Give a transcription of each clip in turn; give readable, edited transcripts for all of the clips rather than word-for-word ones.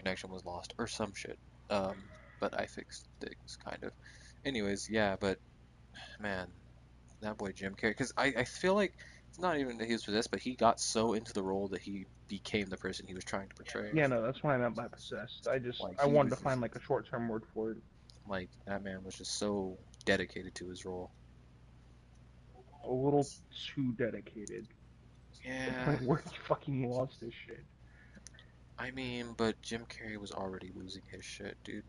connection was lost or some shit. Um, but I fixed things kind of. Anyways, yeah, but man, that boy Jim Carrey, because I feel like it's not even that he was possessed, but he got so into the role that he became the person he was trying to portray. Yeah, no, that's what I meant by possessed. Like I he wanted was to just find like a short-term word for it. like that man was just so dedicated to his role. A little too dedicated. The Yeah, point where he fucking lost his shit. I mean, but Jim Carrey was already losing his shit, dude.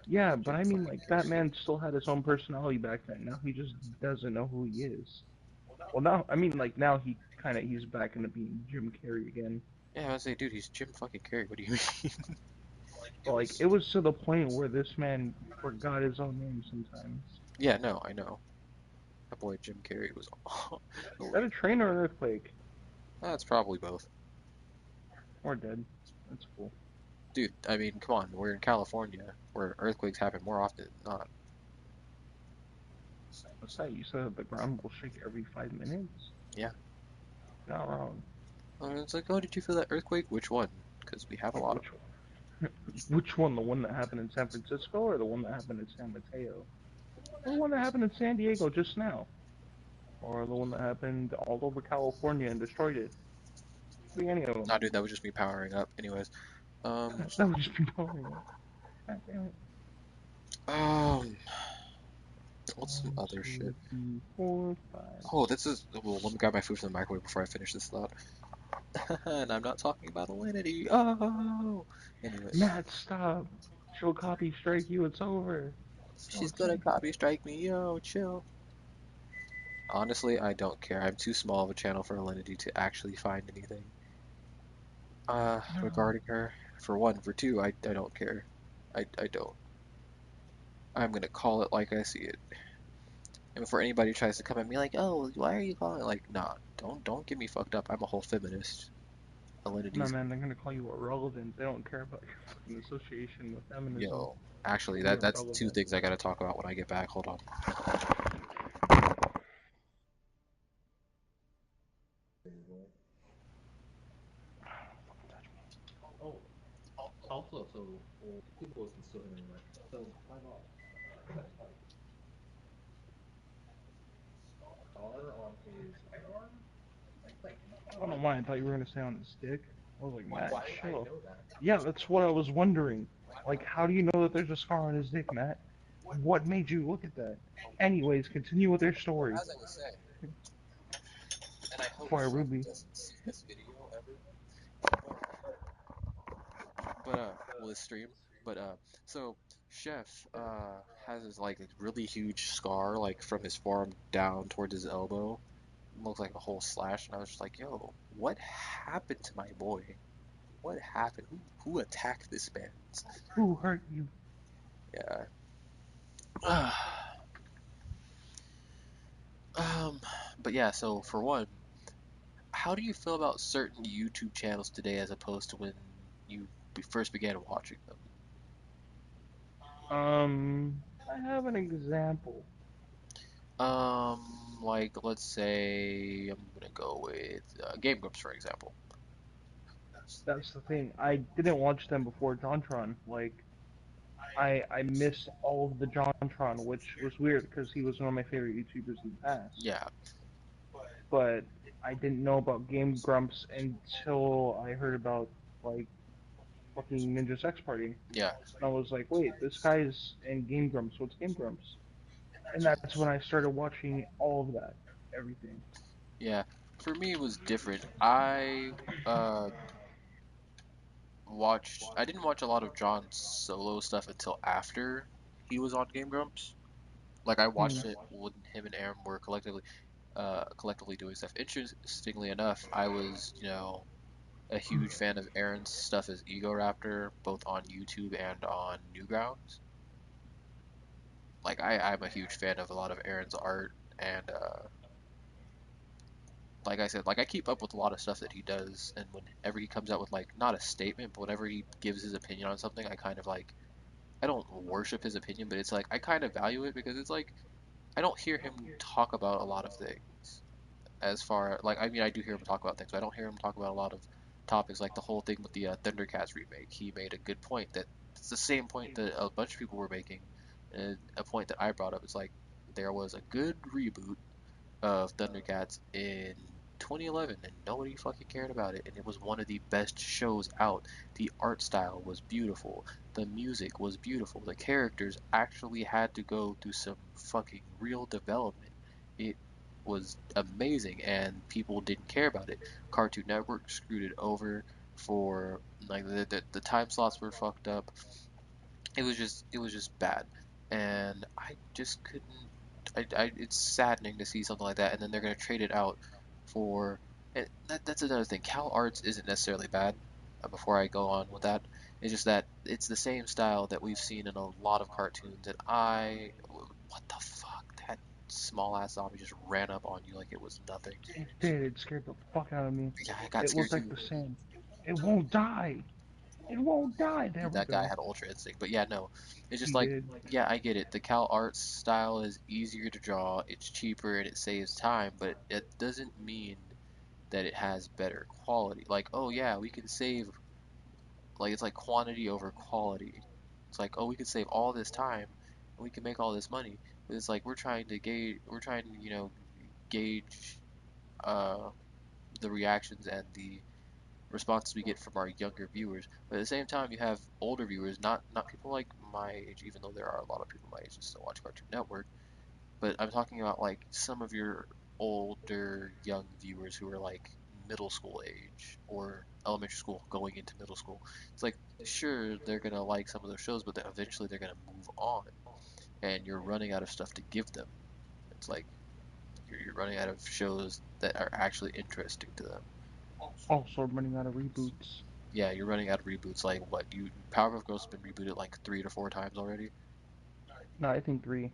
Yeah, but I mean, like, that man still had his own personality back then. Now he just doesn't know who he is. Well, now, I mean, like, now he's back into being Jim Carrey again. Yeah, I was like, dude, he's Jim fucking Carrey. What do you mean? But, like, it was to the point where this man forgot his own name sometimes. Yeah, no, I know. That boy Jim Carrey was. Is that a train or an earthquake? That's probably both. Or dead. That's cool. Dude, I mean, come on, we're in California, where earthquakes happen more often than not. What's that? You said that the ground will shake every 5 minutes? Yeah. Not wrong. It's like, oh, did you feel that earthquake? Which one? Because we have a lot of Which which one? The one that happened in San Francisco or the one that happened in San Mateo? Or the one that happened in San Diego just now? Or the one that happened all over California and destroyed it? Could be any of them. them. Nah, dude, that was just me powering up. Anyways, um, That would just be boring. God damn it. um, what's some One, other shit? two, three, four, five. Oh, this is. Well, let me grab my food from the microwave before I finish this thought. And I'm not talking about Alinity. Oh! Anyway, Matt, stop. She'll copy strike you. It's over. she's Don't gonna say that. copy strike me. Yo, chill. Honestly, I don't care. I'm too small of a channel for Alinity to actually find anything. No. Regarding her. For one. For two, I don't care. I don't. I'm gonna call it like I see it. And before anybody tries to come at me like, oh, why are you calling it? Like, nah, don't get me fucked up. I'm a whole feminist. No, Alinity's, man, they're gonna call you irrelevant. They don't care about your fucking association with feminism. yo. Actually, You're that's two irrelevant. things I gotta talk about when I get back. Hold on. Oh, also, so well, people can still hear me, right? So my mom, scar on his right arm, like I don't know why I thought you were gonna say on his dick. I was like, Matt, why would I chill. know that? Yeah, that's what I was wondering. Like, how do you know that there's a scar on his dick, Matt? What made you look at that? Anyways, continue with your Well, story as I was saying, and I hope before I Chef rudely. doesn't see this video ever, well, this stream, but so Chef has this like really huge scar like from his forearm down towards his elbow. It looks like a whole slash, and I was just like, yo, what happened to my boy? What happened? Who attacked this man? Who hurt you? Yeah. Um, but yeah, so for one, how do you feel about certain YouTube channels today as opposed to when you first began watching them? I have an example. Like let's say I'm gonna go with Game Grumps for example. That's the thing. I didn't watch them before JonTron. Like, I missed all of the JonTron, which was weird because he was one of my favorite YouTubers in the past. Yeah, But I didn't know about Game Grumps until I heard about like fucking Ninja Sex Party, and yeah, I was like, wait, this guy's in Game Grumps. What's Game Grumps? And that's when I started watching all of that, everything. yeah. For me, it was different. Uh I didn't watch a lot of John's solo stuff until after he was on Game Grumps. Like I Hmm. watched it when him and Aaron were collectively doing stuff. Interestingly enough, I was, a huge fan of Aaron's stuff as Ego Raptor, both on YouTube and on Newgrounds. Like I'm a huge fan of a lot of Aaron's art, and like I said, like I keep up with a lot of stuff that he does, and whenever he comes out with like not a statement, but whenever he gives his opinion on something, I kind of like I don't worship his opinion, but it's like I kind of value it because it's like I don't hear him talk about a lot of things. As far like I mean I do hear him talk about things, but I don't hear him talk about a lot of topics, like the whole thing with the Thundercats remake. He made a good point that it's the same point that a bunch of people were making, and a point that I brought up. It's like there was a good reboot of Thundercats in 2011 and nobody fucking cared about it, and it was one of the best shows out. The art style was beautiful, the music was beautiful, the characters actually had to go through some fucking real development. It was amazing and people didn't care about it. Cartoon Network screwed it over for like the time slots were fucked up. It was just bad, and I just couldn't. It's saddening to see something like that, and then they're gonna trade it out for. And that's another thing. Cal Arts isn't necessarily bad. Before I go on with that, it's just that it's the same style that we've seen in a lot of cartoons, and what the fuck? That small ass zombie just ran up on you like it was nothing. It did. It scared the fuck out of me. Yeah, I got It scared looked like too. the same. It won't die. It won't die. There we That guy go. had Ultra Instinct. But yeah, no, it's just He like, did. yeah, I get it. The Cal Arts style is easier to draw, it's cheaper, and it saves time, but it doesn't mean that it has better quality. Like, oh yeah, we can save, like, it's like quantity over quality. It's like, oh, we can save all this time, and we can make all this money. But it's like we're trying to, gauge uh, the reactions and the responses we get from our younger viewers. But at the same time, you have older viewers, not people like my age, even though there are a lot of people my age that still watch Cartoon Network. But I'm talking about like some of your older young viewers who are like middle school age or elementary school going into middle school. It's like sure they're gonna like some of those shows, but then eventually they're gonna move on, and you're running out of stuff to give them. It's like you're running out of shows that are actually interesting to them. Also running out of reboots. Yeah, you're running out of reboots. Like what? You Powerpuff Girls has been rebooted like 3 to 4 times already. No, I think three.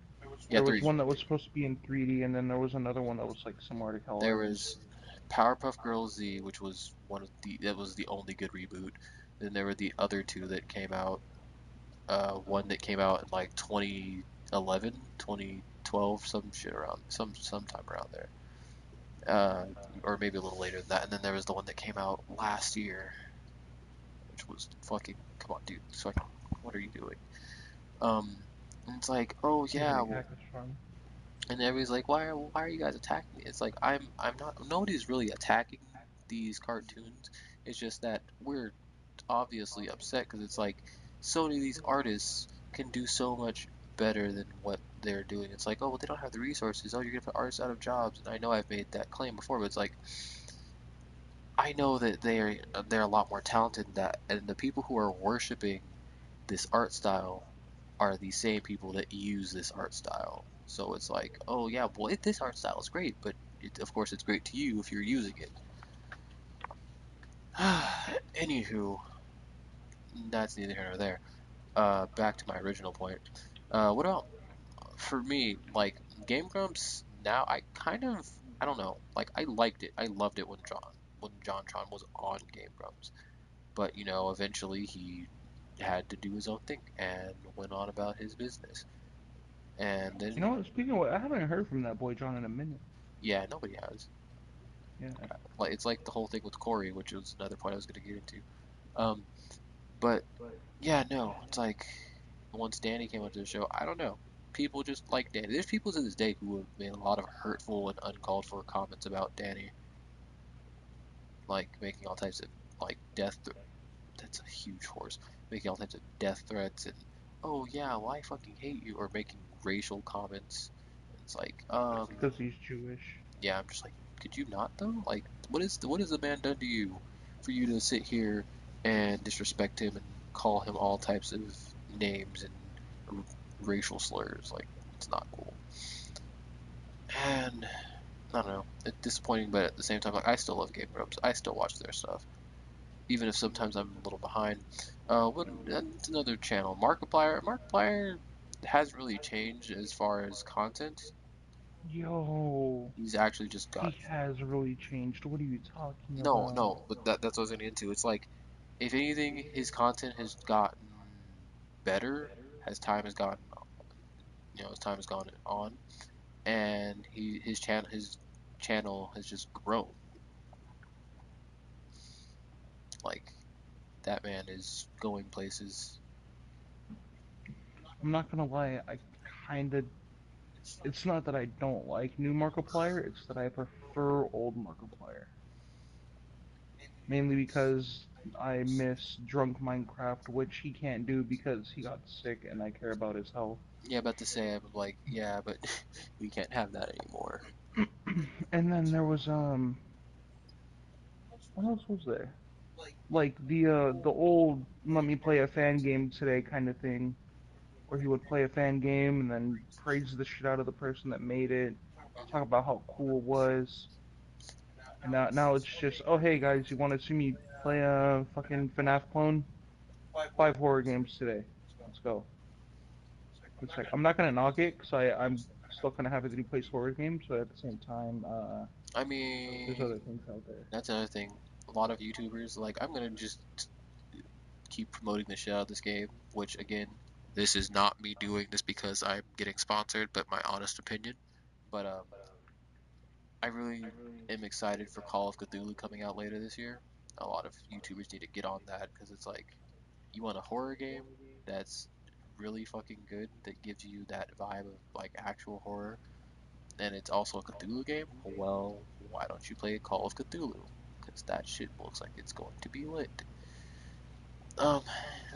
Yeah, There was three. one that was supposed to be in 3D, and then there was another one that was like similar to Cal There Arts. was Powerpuff Girls Z, which was one of the that was the only good reboot. Then there were the other two that came out. One that came out in like 2011, 2012, some shit around sometime around there. Or maybe a little later than that. And then there was the one that came out last year, which was fucking come on, dude. It's fucking what are you doing? Um, and it's like, oh yeah, Panic well, Hackers Farm. and everybody's like, why are you guys attacking me? It's like I'm not nobody's really attacking these cartoons. It's just that we're obviously upset because it's like so many of these artists can do so much better than what they're doing. It's like, oh, well, they don't have the resources. Oh, you're gonna put artists out of jobs. And I know I've made that claim before, but it's like I know that they're a lot more talented than that, and the people who are worshiping this art style are the same people that use this art style. So it's like, oh yeah, well, this art style is great, but of course it's great to you if you're using it. Anywho, that's neither here nor there. Back to my original point. What about for me? Like Game Grumps. Now I don't know. Like I liked it. I loved it when JonTron was on Game Grumps. But eventually he had to do his own thing and went on about his business. And You then know what? Speaking of what, I haven't heard from that boy John in a minute. yeah, nobody has. Yeah. Like it's like the whole thing with Corey, which was another point I was going to get into. Um, but yeah, no, it's like once Danny came onto the show, I don't know. People just like Danny. There's people to this day who have made a lot of hurtful and uncalled for comments about Danny, like making all types of like that's a huge horse. Making all types of death threats and oh yeah, well I fucking hate you, or making racial comments. It's like Because he's Jewish. yeah, I'm just like, could you not though? Like, what has the man done to you for you to sit here and disrespect him and call him all types of names and racial slurs? Like, it's not cool. And I don't know, it's disappointing, but at the same time, like, I still love Game Grumps. I still watch their stuff, even if sometimes I'm a little behind. That's another channel, Markiplier. Markiplier hasn't really changed as far as content. Yo, He's actually just got he has really changed. What are you talking no, about? no, but that's what I was getting into. It's like, if anything, his content has gotten better as time has gone, as time has gone on, and his channel has just grown. Like, that man is going places. I'm not gonna lie, I kinda. It's not that I don't like new Markiplier, it's that I prefer old Markiplier. Mainly because I miss drunk Minecraft, which he can't do because he got sick and I care about his health. Yeah, about to say, I'm like, yeah, but we can't have that anymore. And then there was what else was there? Like the old let me play a fan game today kind of thing, where he would play a fan game and then praise the shit out of the person that made it, talk about how cool it was. And now it's just, oh hey guys, you want to see me play a fucking FNAF clone? 5 horror games today. Let's go. It's like I'm not gonna knock it because I'm still kind of happy that he plays horror games, but at the same time, I there's mean, other things out there. that's another thing. A lot of YouTubers, like, I'm gonna just keep promoting the shit out of this game, which, again, this is not me doing this because I'm getting sponsored, but my honest opinion. But, I really am excited for Call of Cthulhu coming out later this year. A lot of YouTubers need to get on that because it's like, you want a horror game that's really fucking good, that gives you that vibe of like actual horror, and it's also a Cthulhu game. Well, why don't you play Call of Cthulhu? Because that shit looks like it's going to be lit. Um,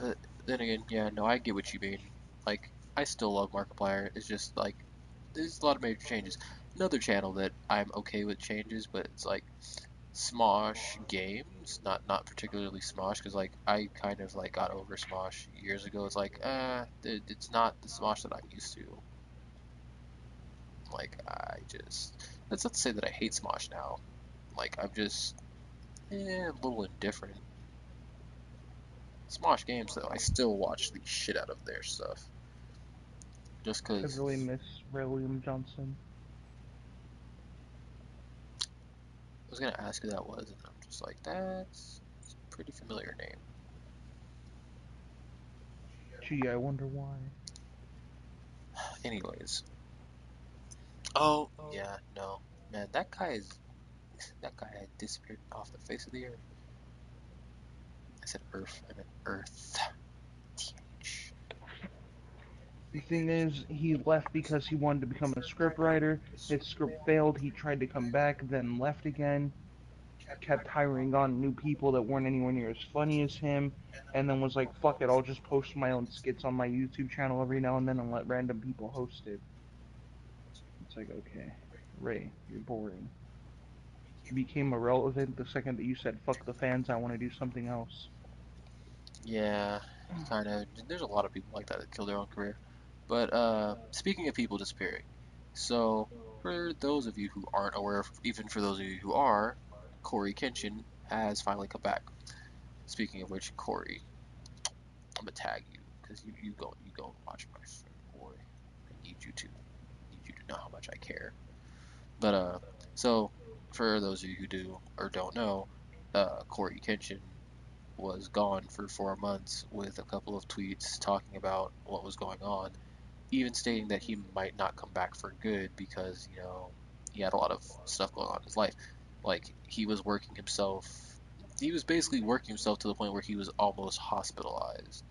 uh, then again, yeah, no, I get what you mean. Like, I still love Markiplier. It's just like there's a lot of major changes. Another channel that I'm okay with changes, but it's like Smosh games, not particularly Smosh, because like I kind of like got over Smosh years ago. It's like, it's not the Smosh that I'm used to. Like I just, that's not to say that I hate Smosh now. Like I'm just, a little indifferent. Smosh games though, I still watch the shit out of their stuff, just I because. really miss Ray William Johnson. I was gonna ask who that was, and I'm just like, that's a pretty familiar name. Gee, I wonder why. Anyways, oh yeah, no, man, that guy had disappeared off the face of the earth. I said Earth. I meant Earth. TH. The thing is, he left because he wanted to become a scriptwriter. His script failed. He tried to come back, then left again. Kept hiring on new people that weren't anywhere near as funny as him, and then was like, "Fuck it, I'll just post my own skits on my YouTube channel every now and then and let random people host it." It's like, okay, Ray, you're boring. You became irrelevant the second that you said, "Fuck the fans, I want to do something else." Yeah, he kind of. There's a lot of people like that that kill their own career. But speaking of people disappearing, so for those of you who aren't aware, even for those of you who are, Corey Kenshin has finally come back. Speaking of which, Corey, I'm gonna tag you because you go and watch my friend, boy. I need you to know how much I care. But so for those of you who do or don't know, Corey Kenshin was gone for 4 months with a couple of tweets talking about what was going on, even stating that he might not come back for good because, he had a lot of stuff going on in his life. Like, he was basically working himself to the point where he was almost hospitalized.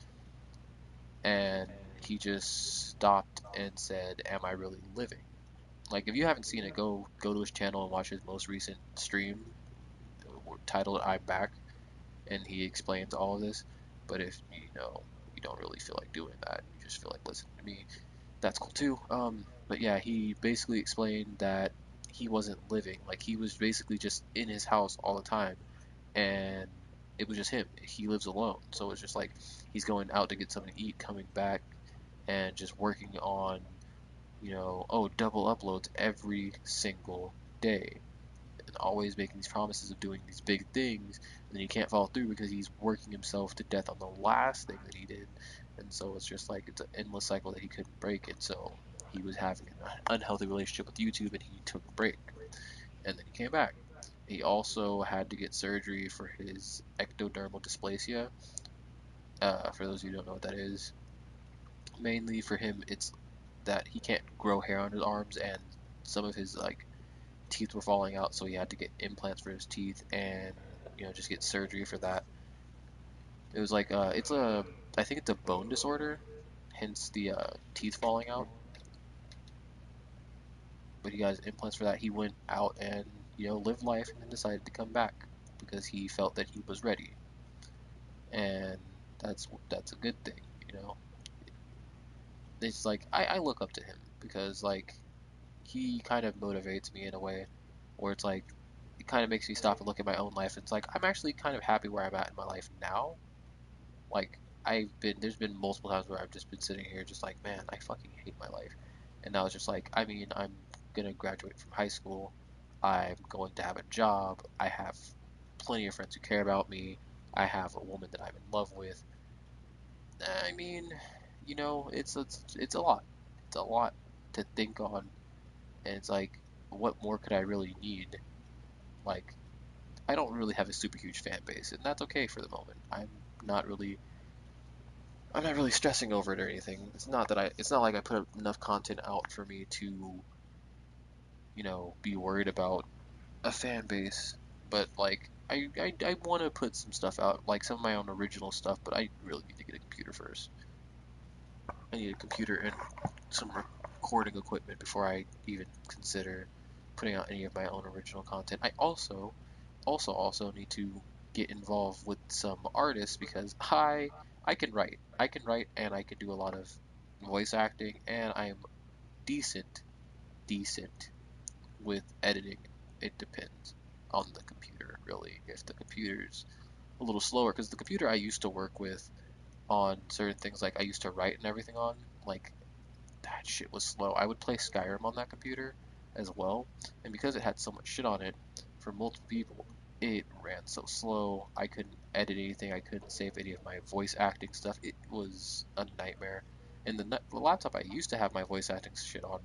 And he just stopped and said, "Am I really living?" Like, if you haven't seen it, go to his channel and watch his most recent stream titled "I'm Back," and he explains all of this. But if you don't really feel like doing that, you just feel like listening to me, that's cool too. But yeah, he basically explained that he wasn't living. Like he was basically just in his house all the time, and it was just him. He lives alone, so it's just like he's going out to get something to eat, coming back, and just working on, double uploads every single day and always making these promises of doing these big things, and then he can't follow through because he's working himself to death on the last thing that he did, and so it's just like it's an endless cycle that he couldn't break, and so he was having an unhealthy relationship with YouTube, and he took a break, and then he came back. He also had to get surgery for his ectodermal dysplasia. For those of you who don't know what that is, mainly for him, it's that he can't grow hair on his arms, and some of his like teeth were falling out, so he had to get implants for his teeth and just get surgery for that. It was like I think it's a bone disorder, hence the teeth falling out. But he got his implants for that. He went out and lived life, and then decided to come back because he felt that he was ready, and that's a good thing, you know. It's like I look up to him because like he kind of motivates me in a way where it's like it kind of makes me stop and look at my own life. It's like I'm actually kind of happy where I'm at in my life now. Like there's been multiple times where I've just been sitting here just like, man, I fucking hate my life. And now it's just like, I mean, I'm gonna graduate from high school. I'm going to have a job. I have plenty of friends who care about me. I have a woman that I'm in love with. I mean, it's a lot. It's a lot to think on, and it's like, what more could I really need? Like, I don't really have a super huge fan base, and that's okay for the moment. Not really I'm not really stressing over it or anything. It's not like I put enough content out for me to, be worried about a fan base. But like I want to put some stuff out, like some of my own original stuff, but I really need to get a computer first. I need a computer and some recording equipment before I even consider putting out any of my own original content. I also need to get involved with some artists because I can write. I can write and I can do a lot of voice acting and I am decent with editing. It depends on the computer really. If the computer's a little slower because the computer I used to work with on certain things like I used to write and everything on, like that shit was slow. I would play Skyrim on that computer as well, and because it had so much shit on it for multiple people, it ran so slow. I couldn't edit anything. I couldn't save any of my voice acting stuff. It was a nightmare. And the laptop I used to have my voice acting shit on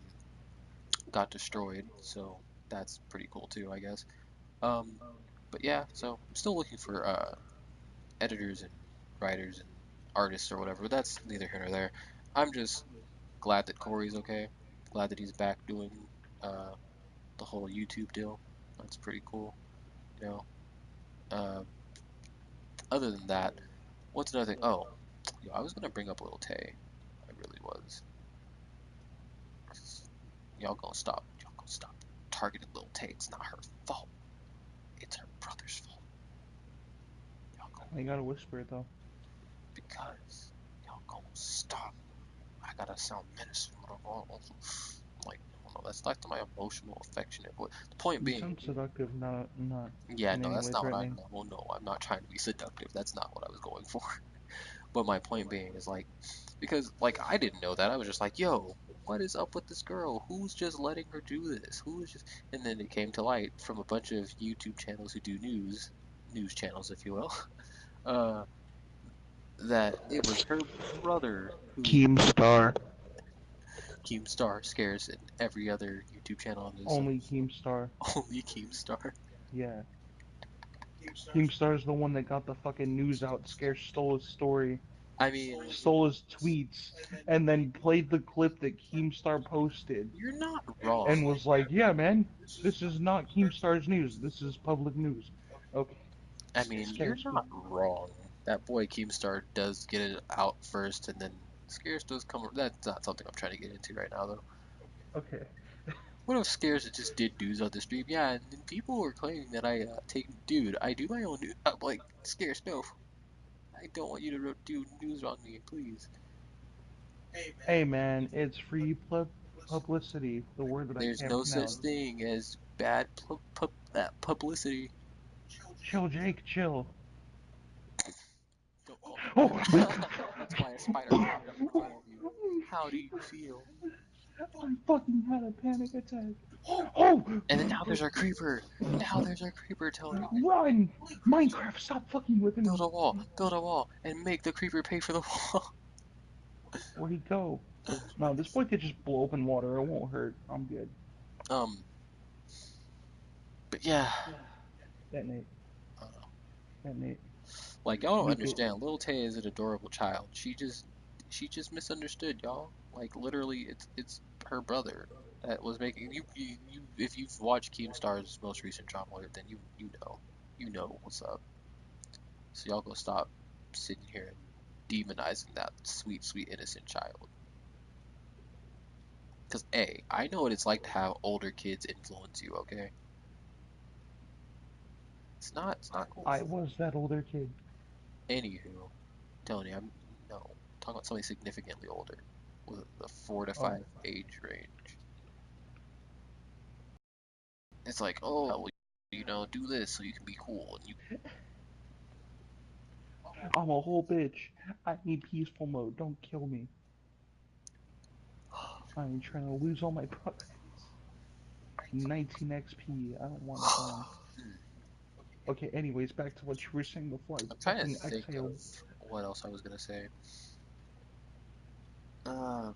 got destroyed, so that's pretty cool too, I guess. Um, but yeah, so I'm still looking for editors and writers and artists or whatever. But that's neither here nor there. I'm just glad that Corey's okay. Glad that he's back doing uh, the whole YouTube deal. That's pretty cool. You know. Uh, Other than that, what's another thing? Oh, I was gonna bring up Lil Tay. I really was. Y'all gonna stop targeting Lil Tay. It's not her fault. It's her brother's fault. Y'all gonna I gotta whisper it though. because y'all gonna stop. I gotta sound menacing. Like, no, that's not my emotional, affectionate. The point You being, sound seductive, not yeah, in no, any that's way not what I threatening. know. Well, no, I'm not trying to be seductive. That's not what I was going for. But my point being is like, because like I didn't know that. I was just like, yo, what is up with this girl? Who's just letting her do this? Who is just? And then it came to light from a bunch of YouTube channels who do news channels, if you will, uh, that it was her brother who Keemstar. Keemstar scares in every other YouTube channel and is some Only Keemstar. only Keemstar. Yeah. Keemstar's the one that got the fucking news out. Scare stole his story, I mean, stole his tweets, and then played the clip that Keemstar posted you're not wrong. and was like, yeah, man, this is not Keemstar's news. This is public news. Okay. I mean, you're Scares. not wrong. That boy Keemstar does get it out first, and then Scares does come. That's not something I'm trying to get into right now, though. Okay. What if Scares just did news on the stream? Yeah, and then people were claiming that I take. Dude, I do my own news. I'm like, Scares, no. I don't want you to do news on me, please. Hey, man, it's free publicity, the word that I There's can't no such pronounce. thing as bad publicity. Chill, Jake, chill. Don't call me Oh! that. That's why a spider crawled up in front of you. How do you feel? I fucking had a panic attack. Oh! And then now there's our creeper. Now there's our creeper telling me, Run! Minecraft, stop fucking with me. build a wall, and make the creeper pay for the wall. Where'd he go? No, this boy could just blow open water. It won't hurt. I'm good. Um, but yeah, Detonate. I don't know. Detonate. Like y'all don't Nuke it. understand. Little Tay is an adorable child. She just misunderstood y'all. Like literally, it's her brother that was making you. If you've watched Keemstar's most recent drama, then you know what's up. So y'all go stop sitting here demonizing that sweet, sweet, innocent child. Because, A, I know what it's like to have older kids influence you, okay? It's not cool. I was that older kid. Anywho, telling you, no, talking about something significantly older, with the 4 to Oh, 5 age range. It's like, oh, well, do this so you can be cool, and you. I'm a whole bitch. I need peaceful mode. Don't kill me. I ain't trying to lose all my progress. 19 XP. I don't want it gone. Okay, anyways, back to what you were saying before. I I'm trying to fucking think exhale. of what else I was gonna say. Um,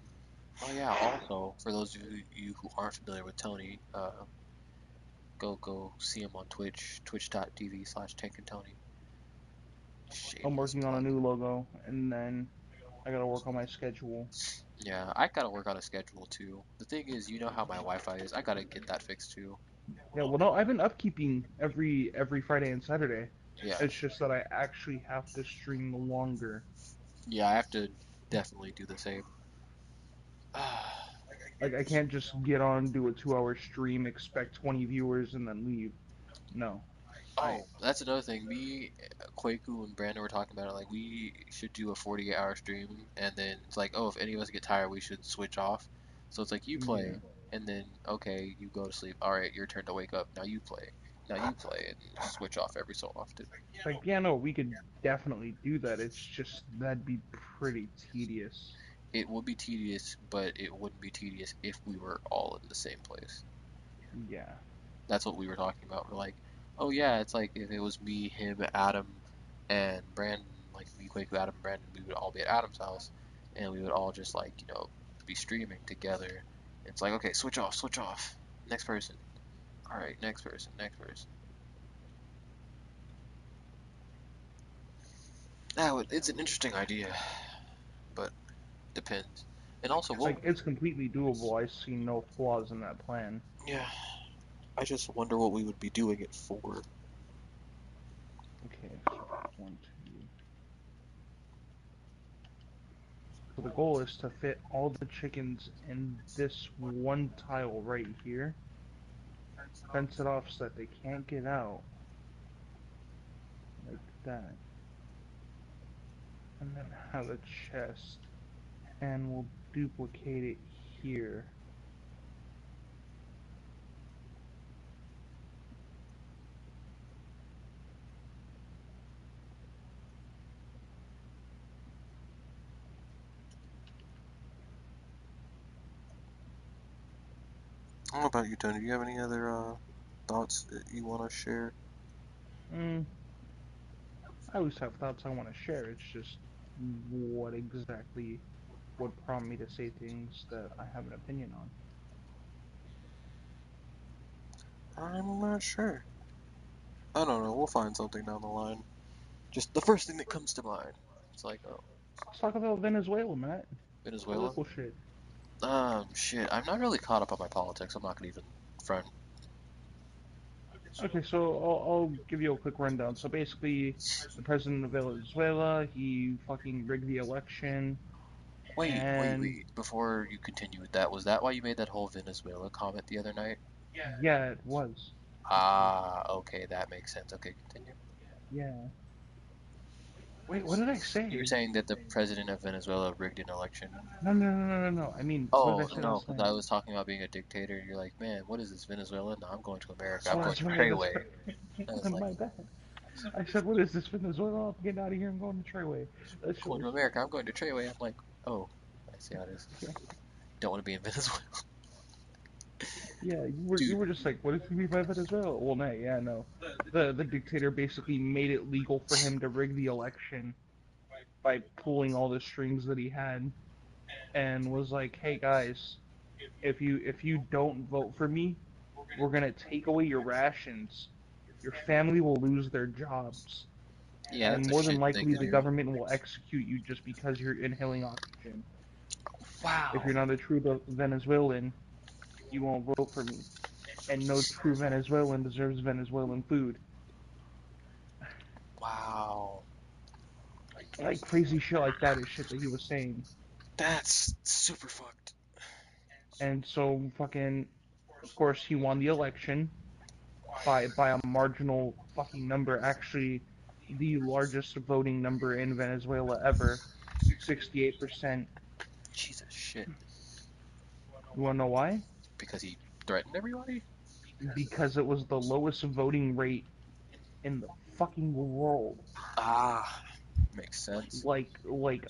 oh yeah. Also, for those of you who aren't familiar with Tony, go see him on Twitch, twitch.tv/TankandTony. I'm Shameless working on a plug. new logo, and then I gotta work on my schedule. Yeah, I gotta work on a schedule too. The thing is, you know how my Wi-Fi is. I gotta get that fixed too. Yeah, well, no, I've been upkeeping every Friday and Saturday. Yeah, It's just that I actually have to stream longer. yeah, I have to definitely do the same. Like, I can't just get on, do a 2 hour stream, expect 20 viewers, and then leave. No. I Oh, that's another thing. Me, Kwaku, and Brandon were talking about it. Like, we should do a 48-hour stream, and then it's like, oh, if any of us get tired, we should switch off. So it's like you Yeah. play, and then okay, you go to sleep. All right, your turn to wake up. Now you play. Now you play, and switch off every so often. Like, yeah, no, we could definitely do that. It's just that'd be pretty tedious. It would be tedious, but it wouldn't be tedious if we were all in the same place. Yeah. That's what we were talking about. We're like, oh yeah, it's like if it was me, him, Adam, and Brandon, like me, Quaku, Adam, and Brandon, we would all be at Adam's house, and we would all just like be streaming together. It's like, okay, switch off, switch off. Next person. All right, next person, next person. It's an interesting idea, but depends. And also, Like, it's completely doable. I see no flaws in that plan. yeah, I just wonder what we would be doing it for. Okay, so 1, 2. So the goal is to fit all the chickens in this one tile right here, fence it off so that they can't get out, like that, and then have a chest, and we'll duplicate it here. How about you, Tony? Do you have any other thoughts that you want to share? Mm, I always have thoughts I want to share. It's just what exactly would prompt me to say things that I have an opinion on. I'm not sure. I don't know. We'll find something down the line. Just the first thing that comes to mind. It's like, oh, Let's talk about Venezuela, Matt. Venezuela. Political shit. Shit. I'm not really caught up on my politics. I'm not gonna even front. Okay, so I'll give you a quick rundown. So basically, the president of Venezuela, he fucking rigged the election, Wait, wait, and wait. Before you continue with that, was that why you made that whole Venezuela comment the other night? yeah, it was. Ah, okay, that makes sense. Okay, continue. Yeah. Wait, what did I You were say? saying that the president of Venezuela rigged an election. No, no, no, no, no, no. I mean, what did I Oh, say no, last because night? I was talking about being a dictator, and you're like, man, what is this, Venezuela? No, I'm going to America. I'm Oh, going that's to right. That's Treyway. I was right. like, My bad. I said, what is this, Venezuela? I'm getting out of here and going to Treyway. That shit going was to funny. America. I'm going to Treyway. I'm like, oh, I see how it is. Don't want to be in Venezuela. Yeah, you were Dude, just like, what does he mean by Venezuela? Well, no, yeah, no. The dictator basically made it legal for him to rig the election by pulling all the strings that he had, and was like, hey guys, if you don't vote for me, we're gonna take away your rations. Your family will lose their jobs, yeah, and that's a more than shit thing likely to the do. government will execute you just because you're inhaling oxygen. If Wow. you're not a true Venezuelan, you won't vote for me. And no true Venezuelan deserves Venezuelan food. Wow. Like crazy shit like that is shit that he was saying. That's super fucked. And so fucking, of course, he won the election by a marginal fucking number. Actually, the largest voting number in Venezuela ever, 68%. Jesus shit. You wanna know why? Because he threatened everybody? Because it was the lowest voting rate in the fucking world. Ah, makes sense. Like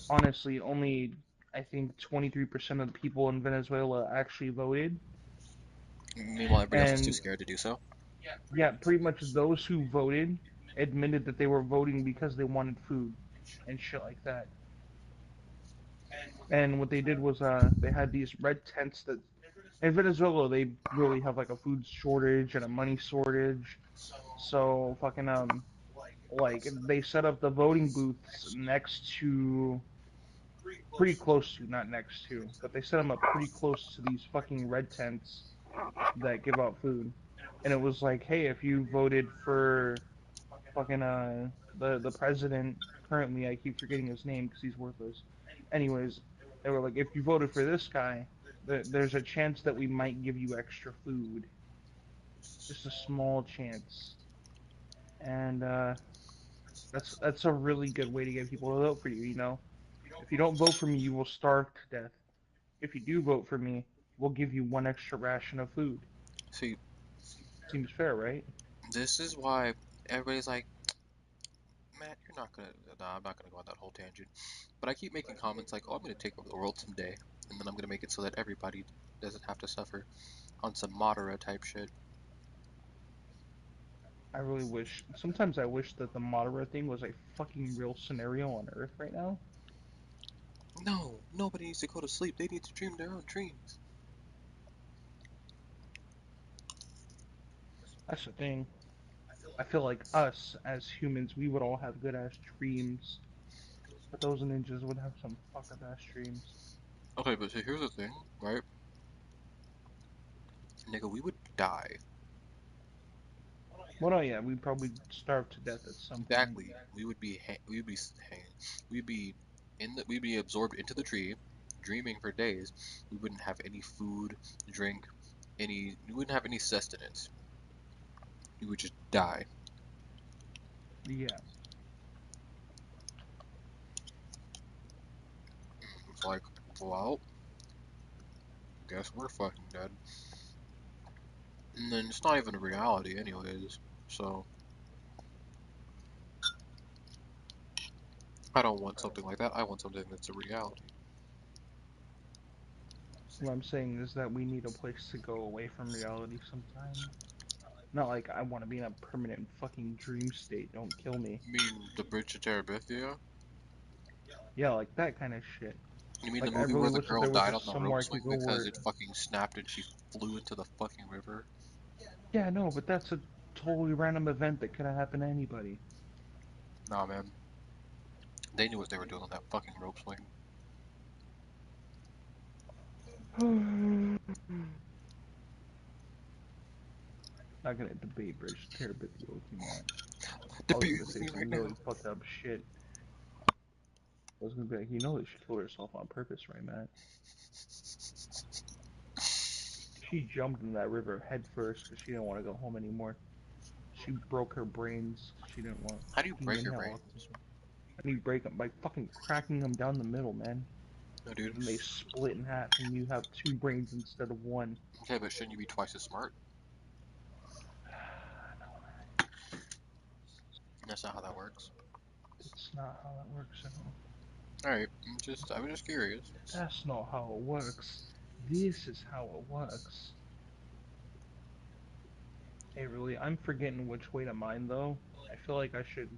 honestly, only I think 23% of the people in Venezuela actually voted, Meanwhile, everybody else was too and scared to do so. yeah, pretty much those who voted admitted that they were voting because they wanted food and shit like that. And what they did was they had these red tents that in Venezuela they really have like a food shortage and a money shortage. So fucking like they set up the voting booths next to pretty close to, not next to, but they set them up pretty close to these fucking red tents that give out food. And it was like, hey, if you voted for fucking the president currently, I keep forgetting his name because he's worthless. Anyways, they were like, if you voted for this guy, there's a chance that we might give you extra food, just a small chance. And that's a really good way to get people to vote for you. You know, if you don't vote for me, you will starve to death. If you do vote for me, we'll give you one extra ration of food. See, Seems fair, right? this is why everybody's like, Matt, you're not gonna. Nah, I'm not gonna go on that whole tangent. But I keep making comments like, oh, I'm gonna take over the world someday, and then I'm gonna make it so that everybody doesn't have to suffer on some Madara type shit. I really wish. Sometimes I wish that the Madara thing was a fucking real scenario on Earth right now. No, nobody needs to go to sleep. They need to dream their own dreams. That's the thing. I feel like us as humans, we would all have good ass dreams, but those ninjas would have some fuck up ass dreams. Okay, but see, here's the thing, right? Nigga, we would die. Well, no, yeah, we'd probably starve to death at some point. Exactly. Hanging. We'd be we'd be absorbed into the tree, dreaming for days. We wouldn't have any food, drink, we wouldn't have any sustenance. We would just die. Yeah. It's like, well, guess we're fucking dead. And then it's not even a reality anyways. So I don't want something like that. I want something that's a reality. So what I'm saying is that we need a place to go away from reality sometime. Not like I want to be in a permanent fucking dream state. Don't kill me. You mean the Bridge to Terabithia? Yeah, like that kind of shit. You mean the Like I movie really where the wish that girl there was died a on the somewhere rope I could swing go because where. it fucking snapped and she flew into the fucking river? Yeah, no, but that's a totally random event that could have happened to anybody. Nah, man. They knew what they were doing on that fucking rope swing. Not gonna debate Bridge to Terabithia with you, Matt. I was Debate gonna with say me right some now. really fucked up shit. I was gonna be like, you know that she killed herself on purpose, right, Matt? She jumped in that river head first because she didn't want to go home anymore. She broke her brains because she didn't want to How do you fucking break your inhale brains? oxygen. And you break them by fucking cracking them down the middle, man. No, dude. And they split in half, and you have two brains instead of one. Okay, but shouldn't you be twice as smart? That's not how that works. It's not how that works at all. Alright, I was just curious. That's not how it works. This is how it works. Hey, really, I'm forgetting which way to mine, though. I feel like I should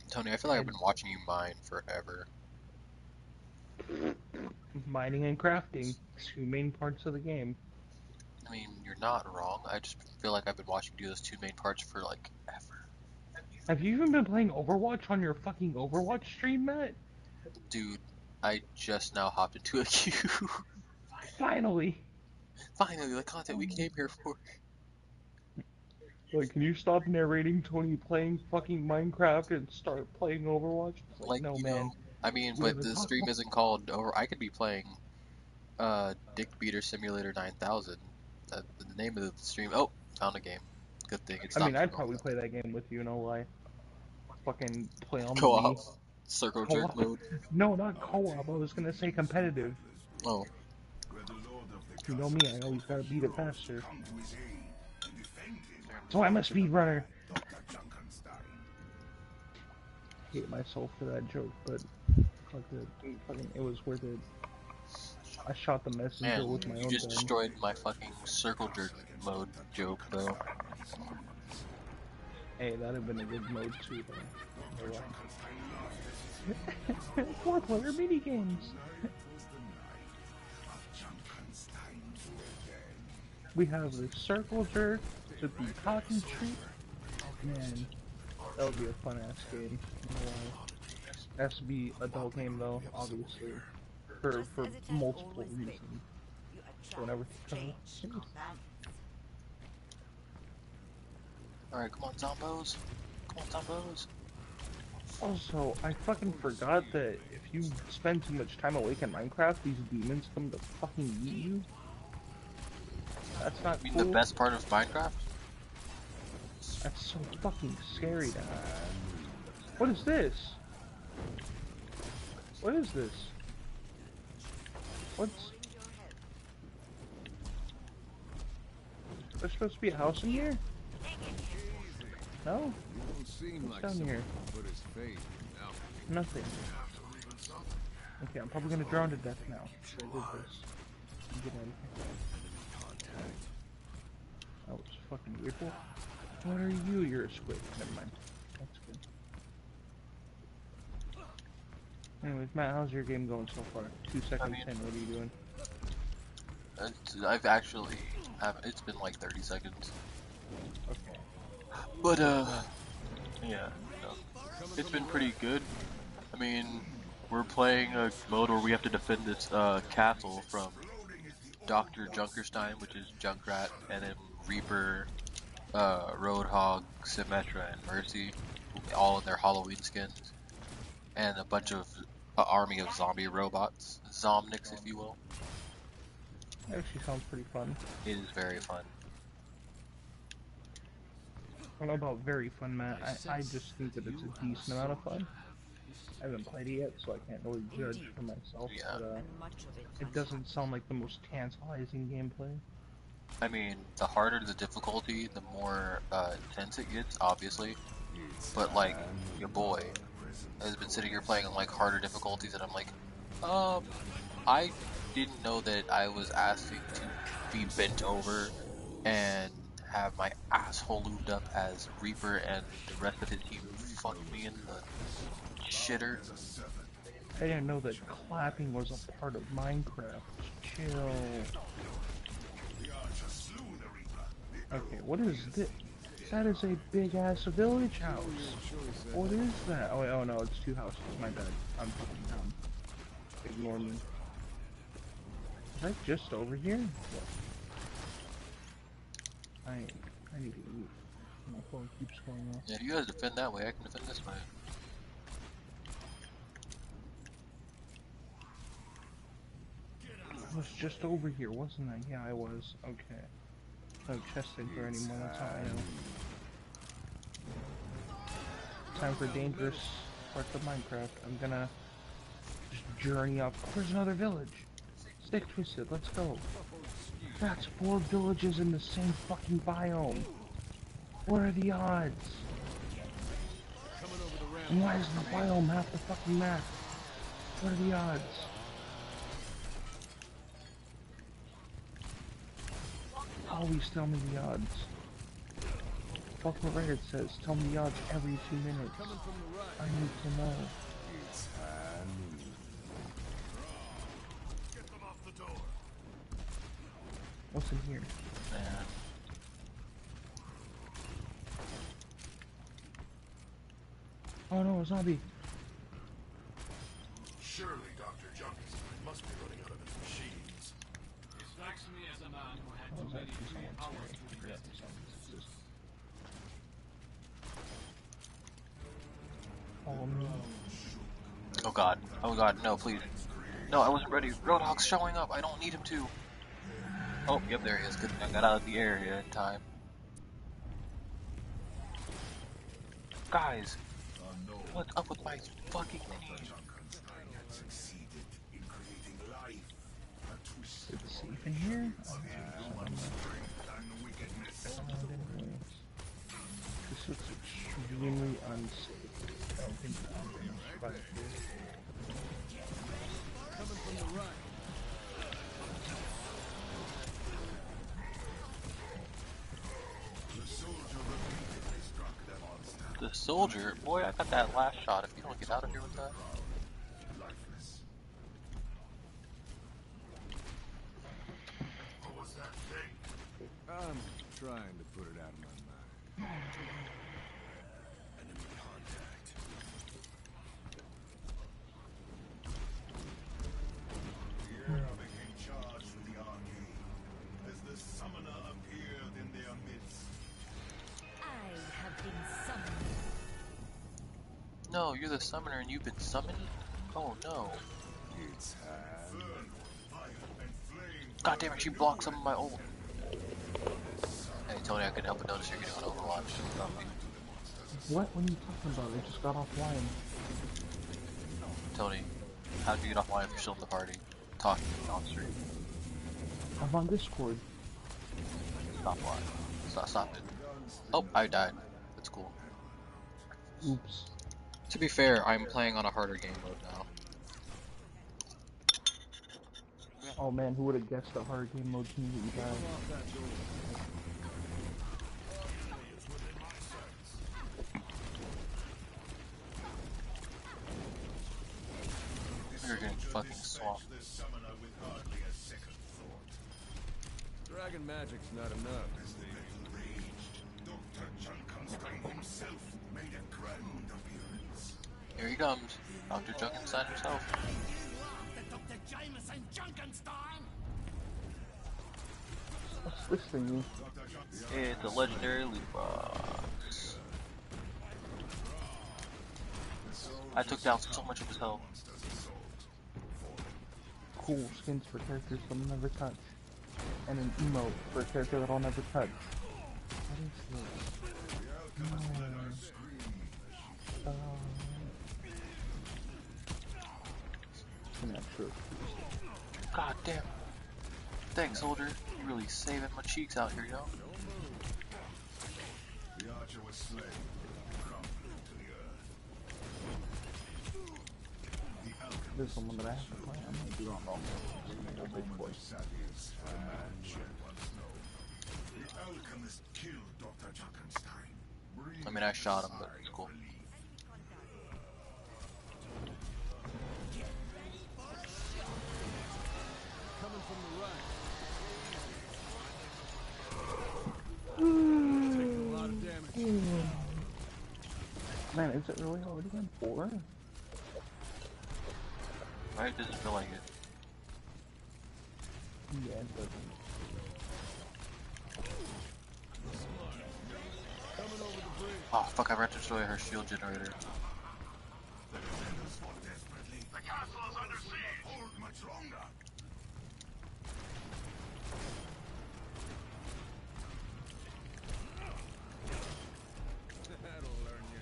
Tony, I feel like I've head been watching you mine forever. mining and crafting, two main parts of the game. I mean, you're not wrong. I just feel like I've been watching you do those two main parts for like ever. Have you even been playing Overwatch on your fucking Overwatch stream, Matt? Dude, I just now hopped into a queue. Finally! Finally, the content we came here for. Like, can you stop narrating Tony playing fucking Minecraft and start playing Overwatch? It's like, Like, no, you know, man. I mean, We but gotta the talk stream more. isn't called over. I could be playing Dick Beater Simulator 9000. The name of the stream. Oh, found a game. Good thing it I mean, stopped me I'd from probably play that game with you, no lie. Fucking play on the co-op, Wii. circle jerk Co-op? mode. No, not co-op. I was gonna say competitive. Oh, You know me, I always gotta beat it faster. fair So I'm a speedrunner. Hate myself for that joke, but fuck it. Fucking, it was worth it. I shot the man, messenger with my you own just gun. destroyed my fucking circle jerk mode joke, though. Hey, that'd have been a good mode too, though. No lie. 4-player minigames. We have the circle jerk, the talking treat. Man, that would be a fun ass game. No lie. Has to be adult game though, obviously, for multiple reasons. Don't ever cover. Alright, come on, zombos. Come on, zombos. Also, I fucking forgot that if you spend too much time awake in Minecraft, these demons come to fucking eat you. That's not I mean, the cool. best part of Minecraft? That's so fucking scary to me. What is this? What is this? What's... There's supposed to be a house in here? No? What's down here? Nothing. Okay, I'm probably gonna drown to death now. So I did this. Get out of here. Oh, it's fucking weird. What are you? You're a squid. Never mind. That's good. Anyways, Matt, how's your game going so far? 2 seconds in, what are you doing? I've actually it's been like 30 seconds. Okay. But yeah, no. It's been pretty good. I mean, we're playing a mode where we have to defend this castle from Dr. Junkerstein, which is Junkrat, and then Reaper, Roadhog, Symmetra, and Mercy, all in their Halloween skins, and a bunch of army of zombie robots, Zomnics, if you will. That actually sounds pretty fun. It is very fun. I don't know about very fun, Matt. I just think that it's a decent amount of fun. I haven't played it yet, so I can't really judge for myself, Yeah. but it doesn't sound like the most tantalizing gameplay. I mean, the harder the difficulty, the more intense it gets, obviously. But like, your boy has been sitting here playing on like harder difficulties, and I'm like, I didn't know that I was asking to be bent over and have my asshole lubed up as Reaper and the rest of his team fuck me in the shitter. I didn't know that clapping was a part of Minecraft. Chill. Okay, what is this? That is a big ass village house. What is that? Oh, wait, oh no, it's 2 houses. My bad. I'm fucking dumb. Ignore me. Is that just over here? What? I need to eat. My phone keeps going off. Yeah, you guys defend that way, I can defend this way. I was just over here, wasn't I? Yeah, I was. Okay. No chest in here anymore, that's how I know. Time for dangerous parts of Minecraft. I'm gonna just journey up. Oh, there's another village. Stick twisted, let's go. That's 4 villages in the same fucking biome. What are the odds? And why is the biome half the fucking map? What are the odds? Always tell me the odds. Fuck what Reddit says. Tell me the odds every 2 minutes. I need to know. What's in here? Man. Oh no, a zombie. Surely Dr. Junkerstein must be running out of his machines. He strikes me as a man who had Oh, too is that many too free someone's hours scary? to Yeah, invest in someone's his Follow me. Oh god, no, please. No, I wasn't ready. Roadhog's showing up. I don't need him to. Oh, yep, there he is. Good thing I got out of the area in time. Guys, what's up with my fucking team? Is it safe in here? This looks extremely unsafe. I don't think I'm gonna survive here. Coming from the right. The soldier? Boy, I got that last shot. If you don't get out of here with that. What was that thing? I'm trying to put it out of my mind. Enemy contact. Here became charged with the arcade as the summoner appeared in their midst. I have been summoned. No, you're the summoner and you've been summoned? Oh no. It's high. Burn, fire, and flame. God damn it, she blocked some of my ult. Hey Tony, I couldn't help but notice you're getting on Overwatch. What? What are you talking about? I just got offline. Tony, how'd you get offline if you're still in the party? Talking on stream. I'm on Discord. Stop lying. Stop it. Oh, I died. That's cool. Oops. To be fair, I'm playing on a harder game mode now. Oh man, who would have guessed the hard game mode's me that you died? Off that door. You're getting fucking swamped. The summoner with hardly a second thought. Dragon magic's not enough. As they enraged, Dr. Junkenstein himself made a grand appearance. Here he comes. Dr. Junkenstein himself. Dr. Jameson Junkenstein! What's this thingy? It's a legendary loot box. I took down so much of his health. Cool skins for characters I'll never touch. And an emote for a character that I'll never touch. What is this? God damn. Thanks, soldier. You're really saving my cheeks out here, yo. The archer was slain, crumpled to the earth. The alchemist There's someone that I have to play. I'm gonna do it on normal. sapience, the man should once know. The alchemist killed Dr. Junkenstein. I mean, I shot him, but it's cool. Coming from the right. Taking a lot of damage. Man, is it really already on 4? Right? Doesn't feel like it. Yeah, it doesn't. Coming over the bridge. Oh, fuck, I ran to destroy her shield generator. The defenders fought desperately. The castle is under siege. Hold much longer. That'll learn you.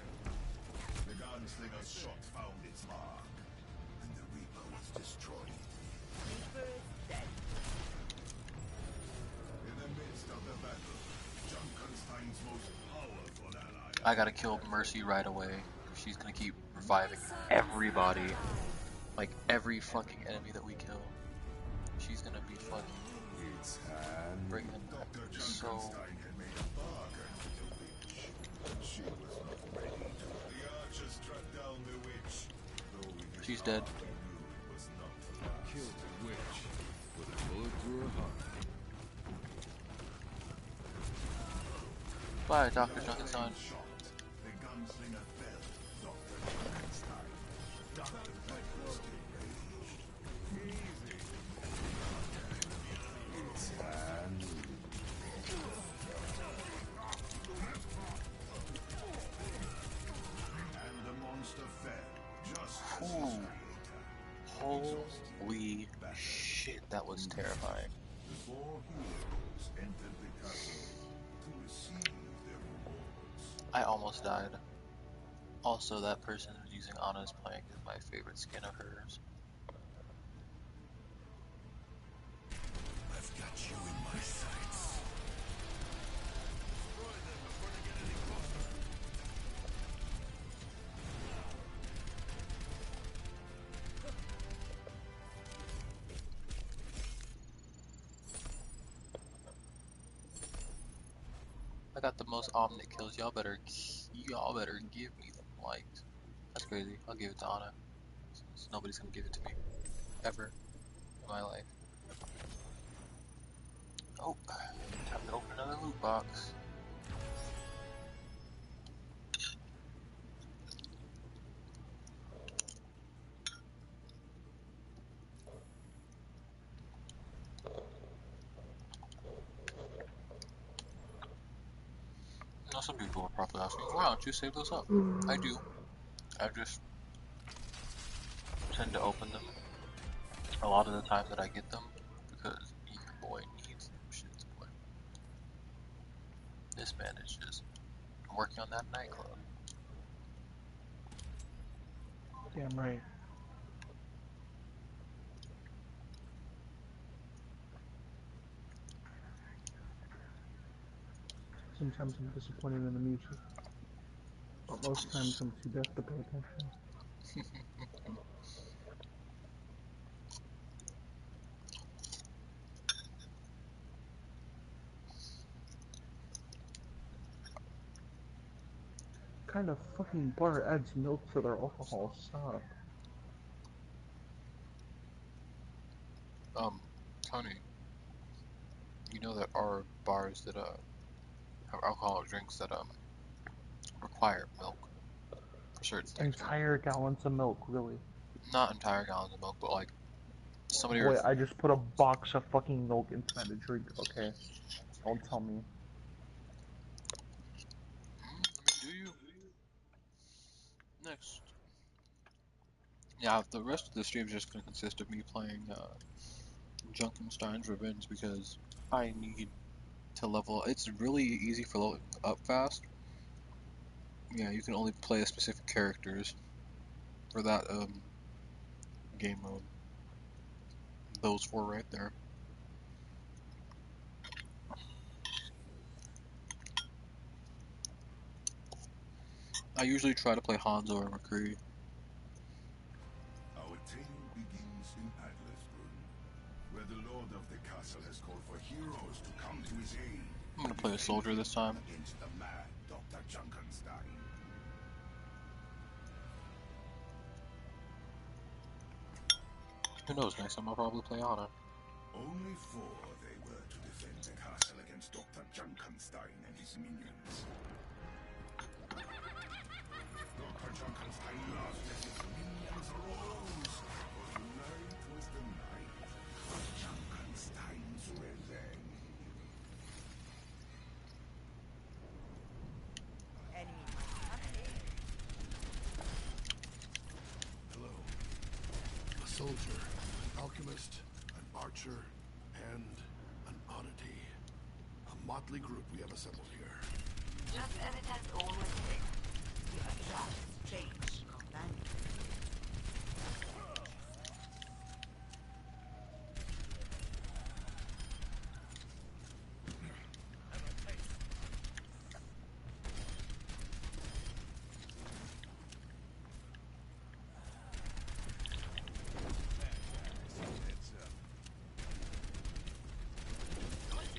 The gunslinger's shot found its mark, and the Reaper was destroyed. In the midst of the battle, Junkenstein's most powerful ally. I gotta kill Mercy right away. She's gonna keep reviving everybody. Like, every fucking enemy that we kill. She's gonna be fucking bringing them back. Dr. So, Junkenstein had made a bargain with the witch, and she was not ready to. The archer struck down the witch, though with his she's dead. heart he knew it was not to last. Killed the witch. With a bullet through her heart. Bye, Dr. Junkenstein. Shot. The gunslinger fell. Dr. Junkenstein. Dr. Black was enraged. And the monster fell, just as Ooh. his shit, that was terrifying. The 4 heroes entered the castle to receive their rewards. I almost died. Also, that person who's using Anna's plank is my favorite skin of hers. I've got you in my sights. Destroy them before they get any closer. I got the most omnic kills. Y'all better give me them likes. That's crazy. I'll give it to Anna. Since nobody's gonna give it to me ever in my life. Oh, time to open another loot box. Now some people are probably asking, why don't you save those up? I do. I just tend to open them a lot of the time that I get them because your boy needs them shits, boy. This man is just working on that nightclub. Damn right. Sometimes I'm disappointed in the music, but most times I'm too deaf to pay attention. What kind of fucking bar adds milk to their alcohol? Stop. Tony, you know there are bars that have alcoholic drinks that require milk for certain things, right? Entire gallons of milk, really? Not entire gallons of milk, but like somebody. Boy, I just put a box of fucking milk inside a drink, okay? Don't tell me. I mean, do you? Next. Yeah, the rest of the stream is just gonna consist of me playing Junkenstein's Revenge because I need to level. It's really easy for leveling up fast. Yeah, you can only play as specific characters for that game mode. Those 4 right there. I usually try to play Hanzo or McCree. Our tale begins in Atlasbrun, where the lord of the castle has called for heroes to come to his aid. I'm gonna play a soldier this time. Against the mad Dr. Junkenstein. Who knows? Next time I'll probably play Ana. Only 4 they were to defend the castle against Dr. Junkenstein and his minions. Dr. Junkenstein lost as his minions rose, for tonight was the night of Junkenstein's revenge. Hello. A soldier, an alchemist, an archer, and an oddity. A motley group we have assembled here. Just as it has always been. We adjust, change, companion.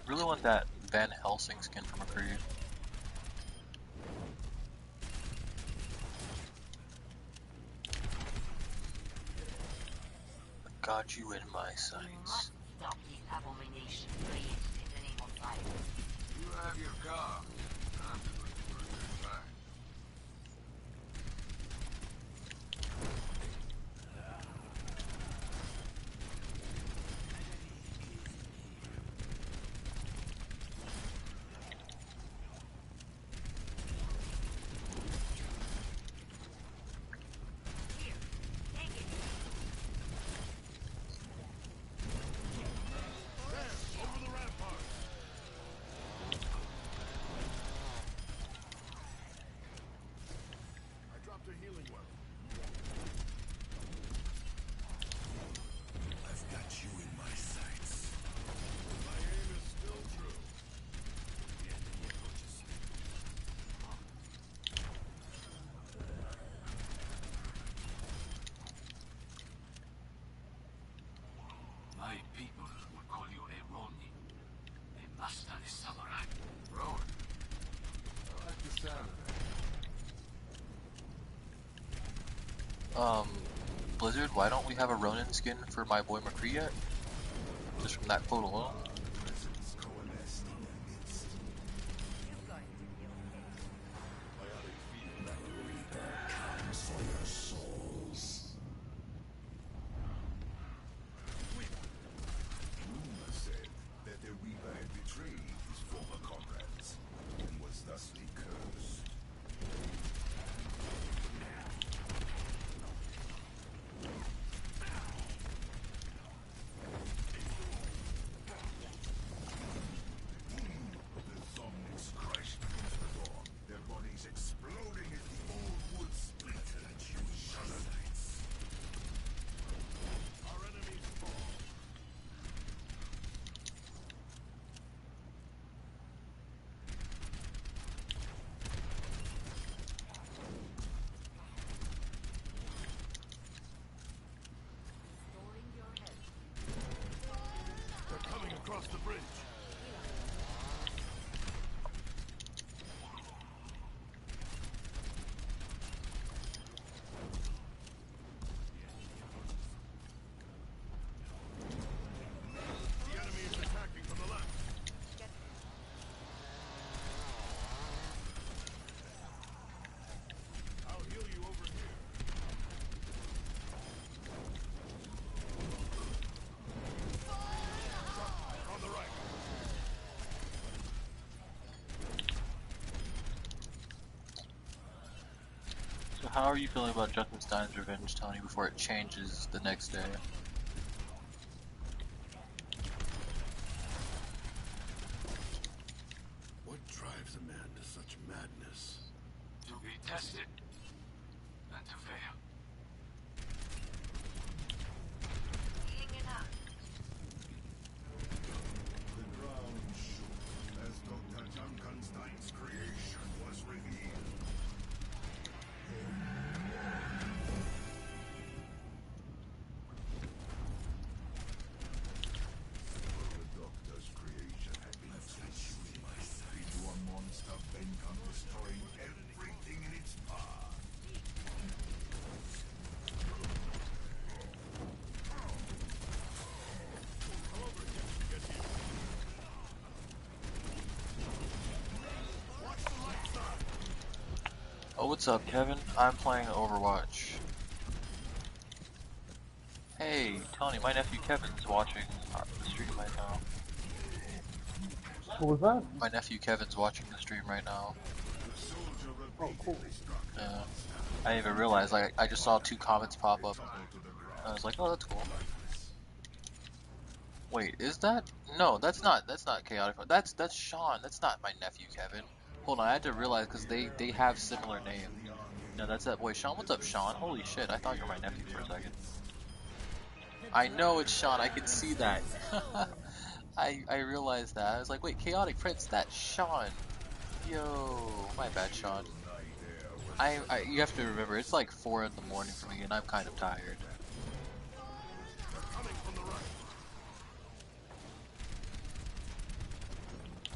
Really want that Van Helsing skin from McCree. Got you in my sights. Stop these abominations created in the name of violence. You have your car. I'm looking for a good time. My people would call you a Ronin, a masterly samurai. Ronin? I like the sound of that. Blizzard, why don't we have a Ronin skin for my boy McCree yet? Just from that quote alone. Presence coalesced in their midst. You're going to be okay. The Reaper comes for your souls. Rumor said that the Reaper had betrayed his former comrades and was thusly cursed. The zombies crashed against the door, their bodies exploding as the old wood splintered and you shuddered. Our enemies fall. Storing your head. They're coming across the bridge. The enemy is attacking from the left. I'll heal you over here. On the right. So how are you feeling about Junkenstein's Revenge, Tony, before it changes the next day? What drives a man to such madness? To be tested and to fail. Healing enough. The ground shook as Dr. Junkenstein's creation was revealed. The Doctor's creation had been transformed into a monster bent on destroying everything in its path. Oh, what's up, Kevin? I'm playing Overwatch. Hey, Tony, my nephew Kevin's watching the stream right now. What was that? My nephew Kevin's watching the stream right now. Oh, cool. Yeah. I didn't even realize, like, I just saw 2 comments pop up. And I was like, oh, that's cool. Wait, is that? No, that's not Chaotic. That's Sean. That's not my nephew Kevin. Hold on, I had to realize because they have similar names. No, that's that boy Sean. What's up, Sean? Holy shit, I thought you were my nephew for a second. I know it's Sean. I can see that. I realized that. I was like, wait, Chaotic Prince, that's Sean. Yo, my bad, Sean. You have to remember, it's like 4 in the morning for me, and I'm kind of tired.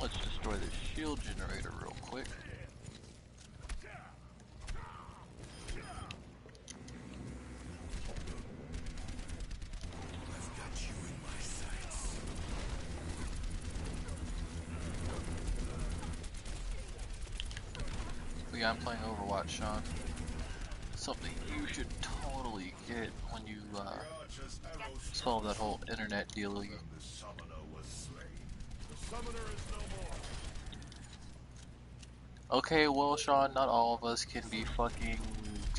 Let's destroy the shield generator real quick. I've got you in my sights. But yeah, I'm playing Overwatch, Sean. Something you should totally get when you solve that whole internet dealy. The summoner was slain. The summoner is no more. Okay, well, Sean, not all of us can be fucking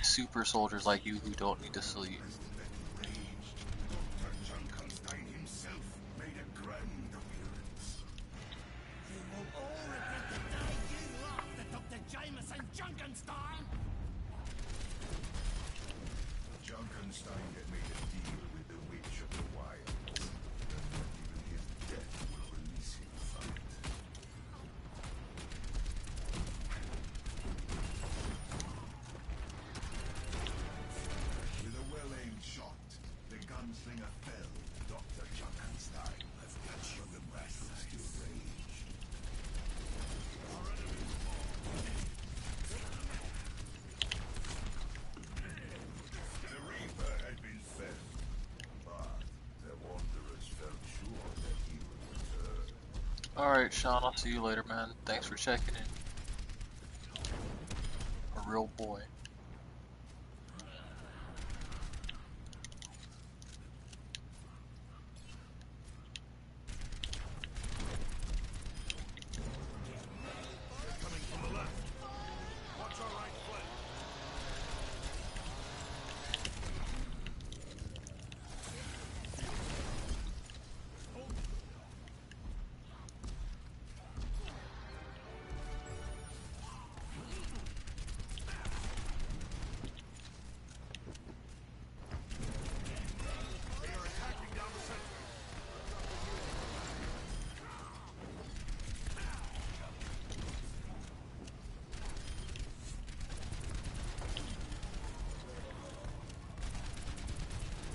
super soldiers like you who don't need to sleep. Dr. Junkenstein himself made a grand appearance. You will all regret the day you laughed at Dr. Jameson Junkenstein! Junkenstein had made a deal with the Witch of the Wilds. Not even his death will release him from it. With a well-aimed Alright, Sean, I'll see you later, man. Thanks for checking in. A real boy. Coming from the left. Watch our right flank. They are attacking down the center.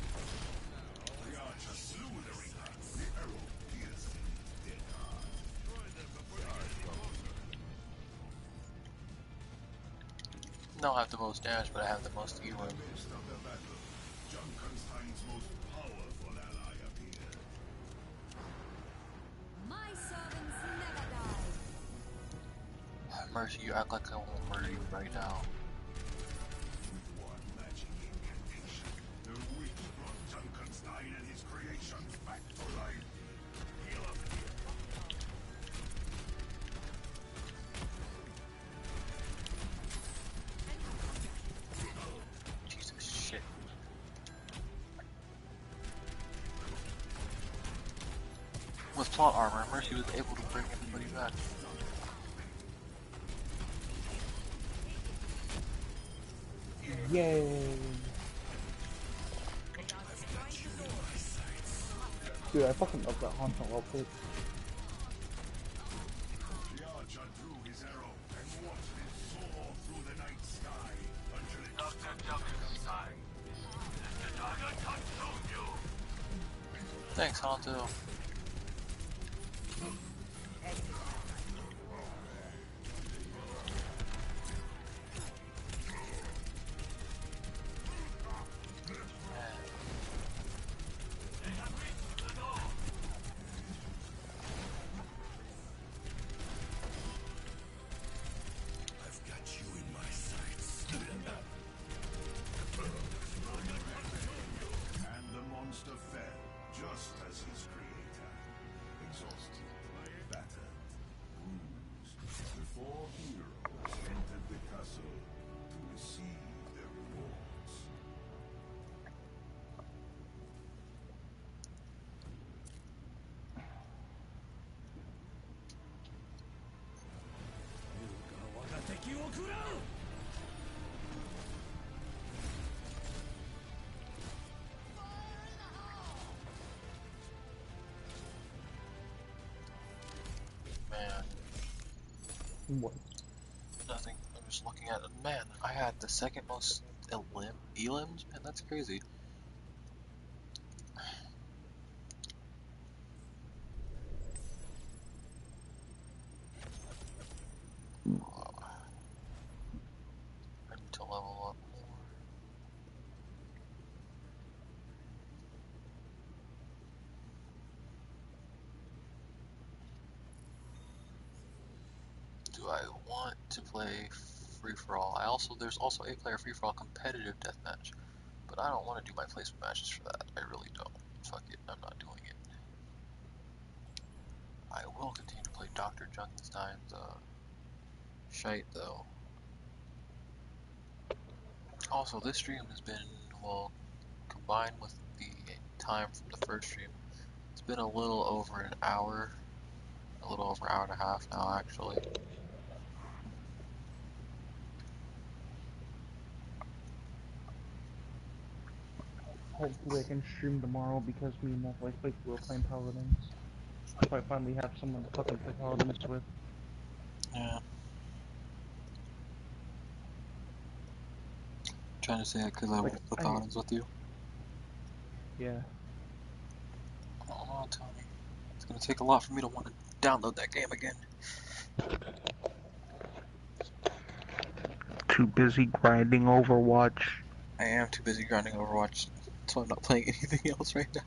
The archer slew the Reaper. The arrow piercing their heart. Destroy them before they get any closer. I don't have the most damage, but I have the most In elim. the midst of the battle, Junkenstein's most powerful ally appeared. My servants never die. Mercy, you act like I won't murder you right now. With one magic incantation, the witch brought Junkenstein and his creations back to life. Heal up here. Jesus shit. With plot armor, Mercy was able to bring everybody back. Yay! Dude, I fucking love that Haunting outfit. The archer drew his arrow and watched it soar through the night sky until it struck Junkenstein. The dagger consumed you. Thanks, Hanto. I've got you in my sights. And the monster fell, just as his creator. Exhausted, battered, bruised. The four heroes entered the castle to receive their rewards. Man, What? nothing. I'm just looking at it. Man, I had the second most elims? Man, that's crazy. I need to level up more. Do I want to play free-for-all? There's also a player free-for-all competitive deathmatch, but I don't want to do my placement matches for that. I really don't. Fuck it, I'm not doing it. I will continue to play Dr. Junkenstein's shite though. Also, this stream has been, well, combined with the time from the first stream, it's been a little over an hour, a little over an hour and a half now actually. Hopefully I can stream tomorrow because me and my wife were playing Paladins. So I finally have someone to fucking play Paladins with. Yeah. Trying to say that because I Like, won't play Paladins with you. Yeah. I don't know, Tony. It's gonna take a lot for me to want to download that game again. Too busy grinding Overwatch. I am too busy grinding Overwatch, so I'm not playing anything else right now.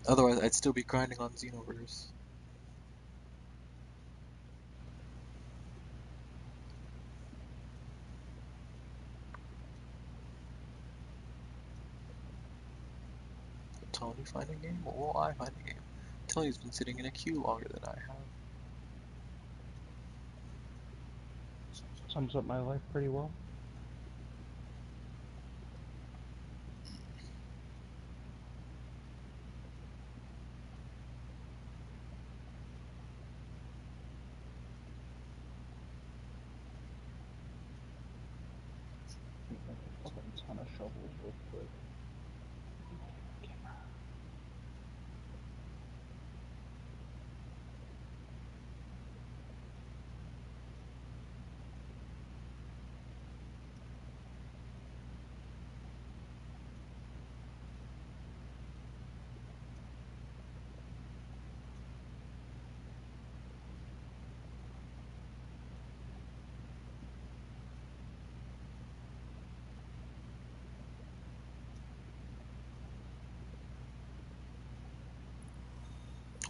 Otherwise, I'd still be grinding on Xenoverse. find a game, or will I find a game? Tony's been sitting in a queue longer than I have. Sums up my life pretty well. Make a fucking ton of shovels real quick.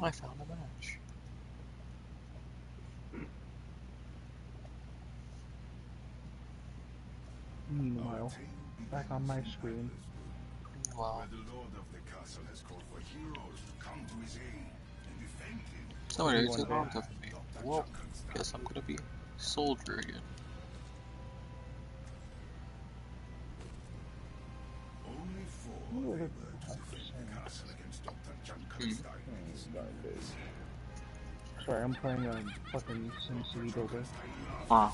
I found a match. Meanwhile, back on my screen. Well, Where the lord of the castle has called for heroes to come to his aid and defend him. somebody One took day. arms off of me. Well, guess I'm gonna be soldier again. Only four Ooh, rebirths that's defend the castle against Dr. Junkenstein and his darn minions. Sorry, I'm playing a fucking SimCity builder. Wow.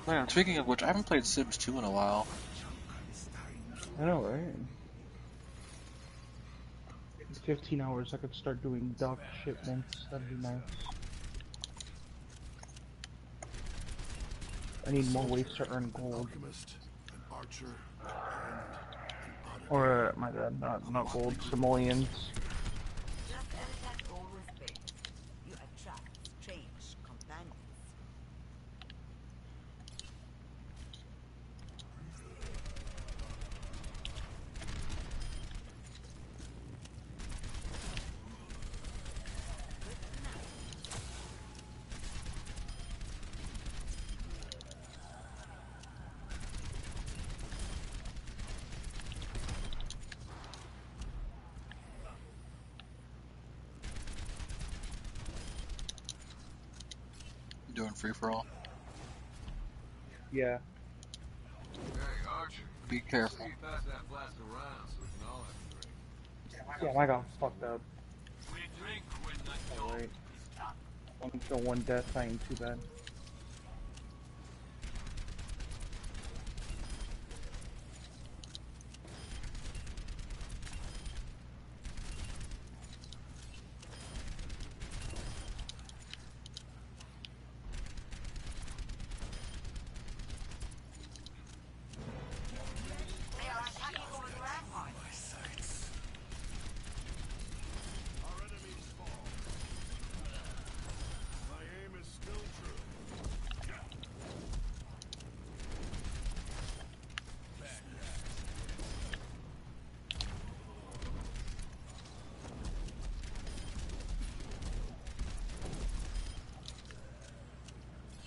Man, speaking of which, I haven't played Sims 2 in a while. I know, right? In 15 hours, I could start doing dock shipments. That'd be nice. I need more ways to earn gold. Alchemist, an archer, and an otter. Or, my bad, not gold, simoleons. Just as it has always been. You attract strange companions. You doing free for all? Yeah. Hey, Archer. Be careful. See you pass that flask around so we can all have a drink. Yeah, I got fucked up. We drink when the Alright. One kill, one death, I ain't too bad. They are attacking over the rampart. Our enemies fall. My aim is still true.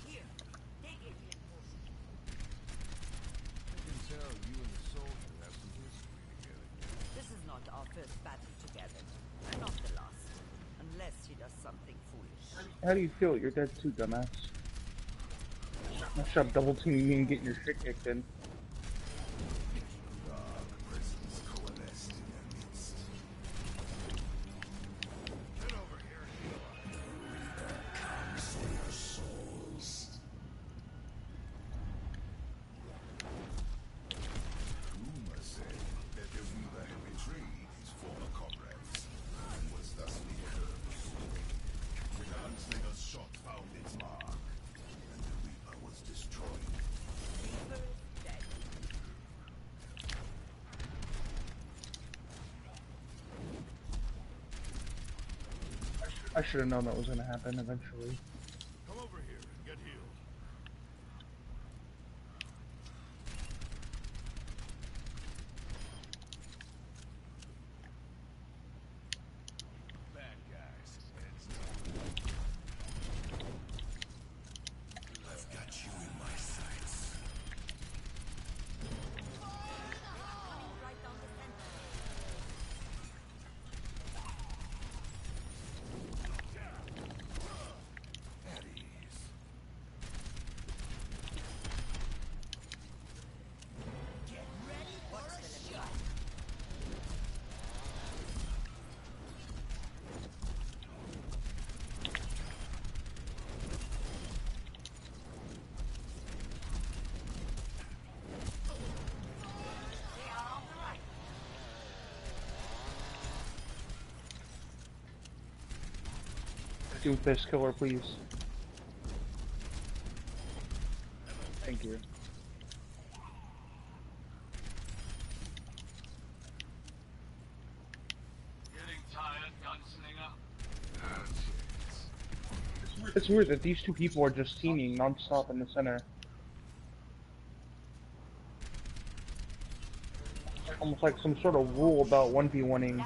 Here, take it. I can tell you and the soldier have some history together. This is not our first battle together. And not the last. Unless he does something foolish. How do you feel? You're dead too, dumbass. I shove double teaming you and get your shit kicked in. Dark presence coalesced in their midst. Get over here, Comes for your souls. Rumor said that the Reaper had betrayed his former comrades and was thus returned. The gunslinger's shot found its mark, and the Reaper was destroyed. Reaper dead. I should have known that was gonna happen eventually. come over here and get healed. Bad guys. Heads up. I've got you in my sights. Coming right down the center. Doomfist killer, please. Thank you. Getting tired, gunslinger? It's weird that these two people are just teaming non-stop in the center. Almost like some sort of rule about 1v1ing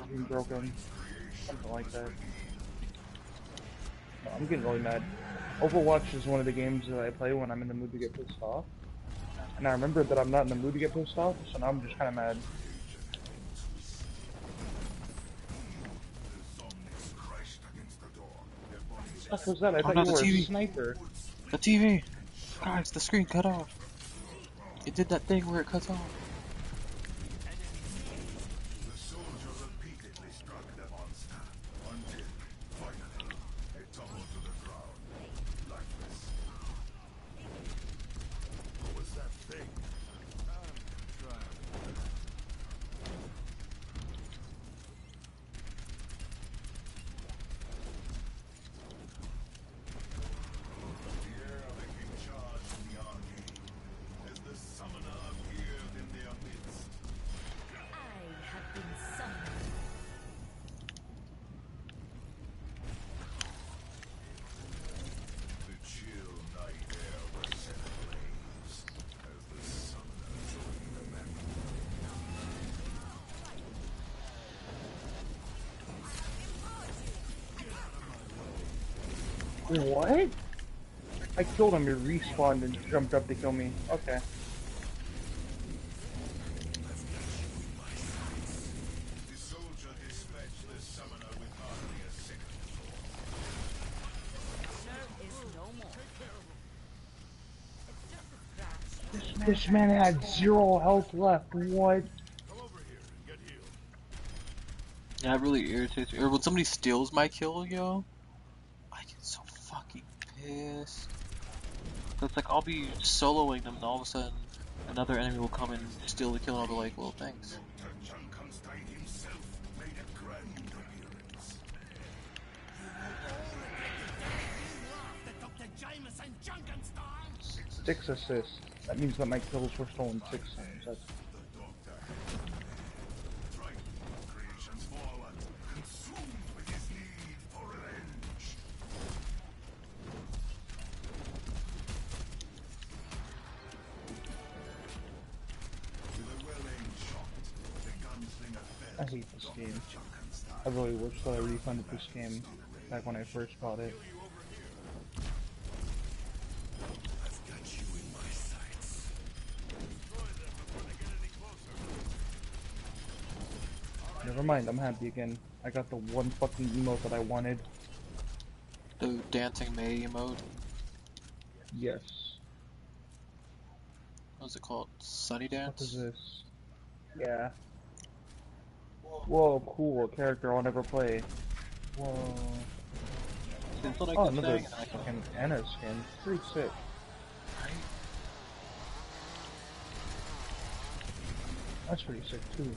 being broken. Something like that. No, I'm getting really mad. Overwatch is one of the games that I play when I'm in the mood to get pissed off. And I remember that I'm not in the mood to get pissed off, so now I'm just kind of mad. What was that? I thought no, you the were a TV. sniper. The TV! Guys, the screen cut off. It did that thing where it cuts off. The soldier repeatedly struck the monster until, finally, it tumbled to the ground, lifeless. What was that thing? The air became charged in the arcade as the summoner appeared in their midst. I have been summoned. The chill night air was set ablaze as the summoner joined the battle. What? I killed him, he respawned and jumped up to kill me. Okay. The soldier dispatched the summoner with hardly a second thought. There is no more. It's just a scratch. This man had 0 health left. What? Yeah, it really irritates me. Or when somebody steals my kill, yo, I get so fucking pissed. It's like I'll be soloing them and all of a sudden another enemy will come and steal the kill and I'll be like, well, thanks. Dr. Junkenstein himself made a grand appearance. Six assists. That means that my kills were stolen 6 times. That's The doctor driving creations forward, consumed with his need for revenge. With a well-aimed shot, the gunslinger fell I hate this to game. Dr. Junkenstein. I really wish that I refunded this game back when I first bought it. I've got you in my sights. Never mind, I'm happy again. I got the one fucking emote that I wanted. The dancing May emote. Yes. What's it called? Sunny What is Dance? this? Yeah. Whoa, cool. A character I'll never play. Whoa. That's what I Oh, keep another saying. fucking Anna skin. Pretty sick. That's pretty sick too.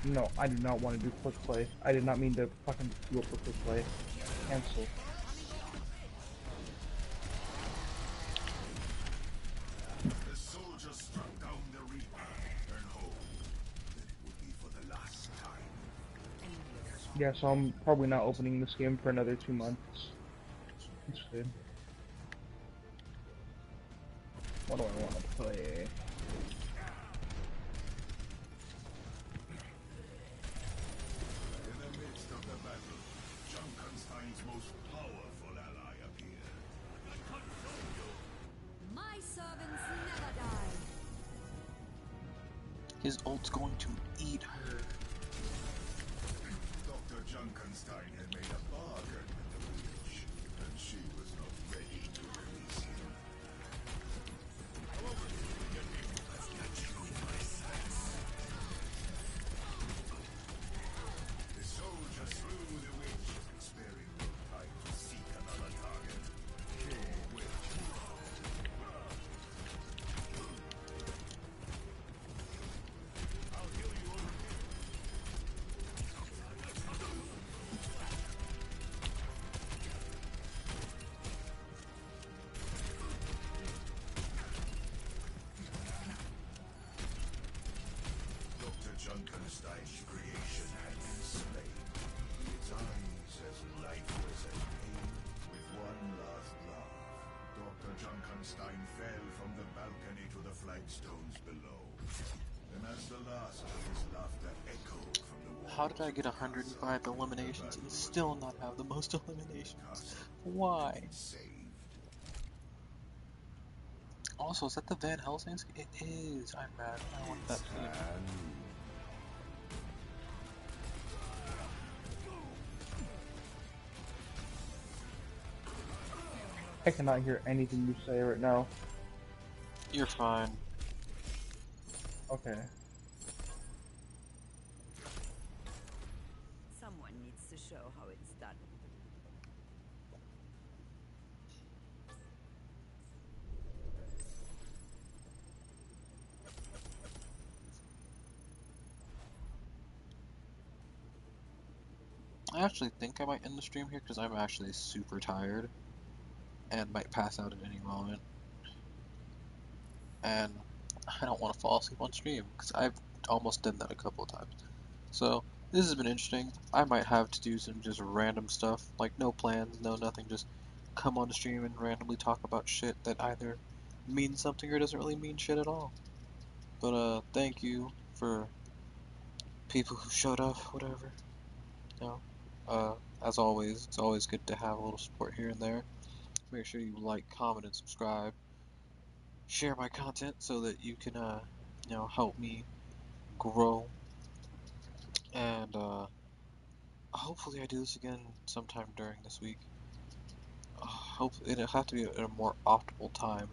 No, I do not want to do quick play. I did not mean to fucking do it for quick play. Cancel. The soldier struck down the reaper and hoped that it would be for the last time. Yeah, so I'm probably not opening this game for another 2 months. It's good. What do I want to play? In the midst of the battle, Junkenstein's most powerful ally appeared. My servants never die. His ult's going to eat her. Dr. Junkenstein had made a bargain with the witch, and she was not ready to release him. I've got you in my sights. The soldier slew the witch, sparing no time to seek another target. Kill witch. flagstones below. And as the last of his laughter echoed from the walls How did I get of the castle, 105 the eliminations battle and was still won. not have the most The eliminations? castle Why? had been saved. Also, is that the Van Helsing skin? It is. I'm mad. I want that skin. I cannot hear anything you say right now. You're fine. Okay. Someone needs to show how it's done. I actually think I might end the stream here because I'm actually super tired and might pass out at any moment. And I don't want to fall asleep on stream because I've almost done that a couple of times. So this has been interesting. I might have to do some just random stuff, like no plans, no nothing, just come on the stream and randomly talk about shit that either means something or doesn't really mean shit at all. But thank you for people who showed up, whatever. You know, as always, it's always good to have a little support here and there. Make sure you like, comment, and subscribe. Share my content so that you can, help me grow. And hopefully I do this again sometime during this week. Hope it'll have to be at a more optimal time.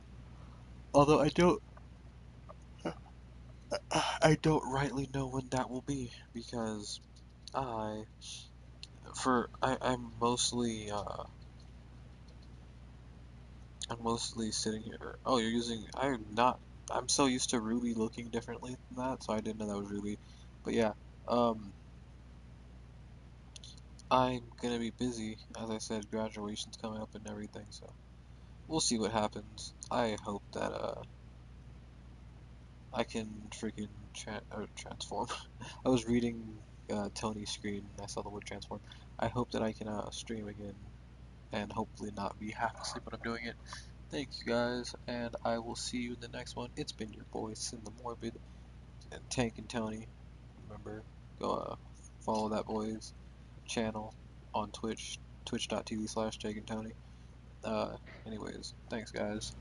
Although I don't rightly know when that will be because I, I'm mostly sitting here. Oh, you're using. I'm not. I'm so used to Ruby looking differently than that, so I didn't know that was Ruby. But yeah, um, I'm gonna be busy. As I said, graduation's coming up and everything, so we'll see what happens. I hope that I can freaking transform. I was reading Tony's screen and I saw the word transform. I hope that I can stream again and hopefully not be half asleep when I'm doing it. Thank you guys, and I will see you in the next one. It's been your boy, Sin the Morbid, and Tank and Tony. Remember, go follow that boy's channel on Twitch, twitch.tv/TankandTony. Anyways, thanks guys.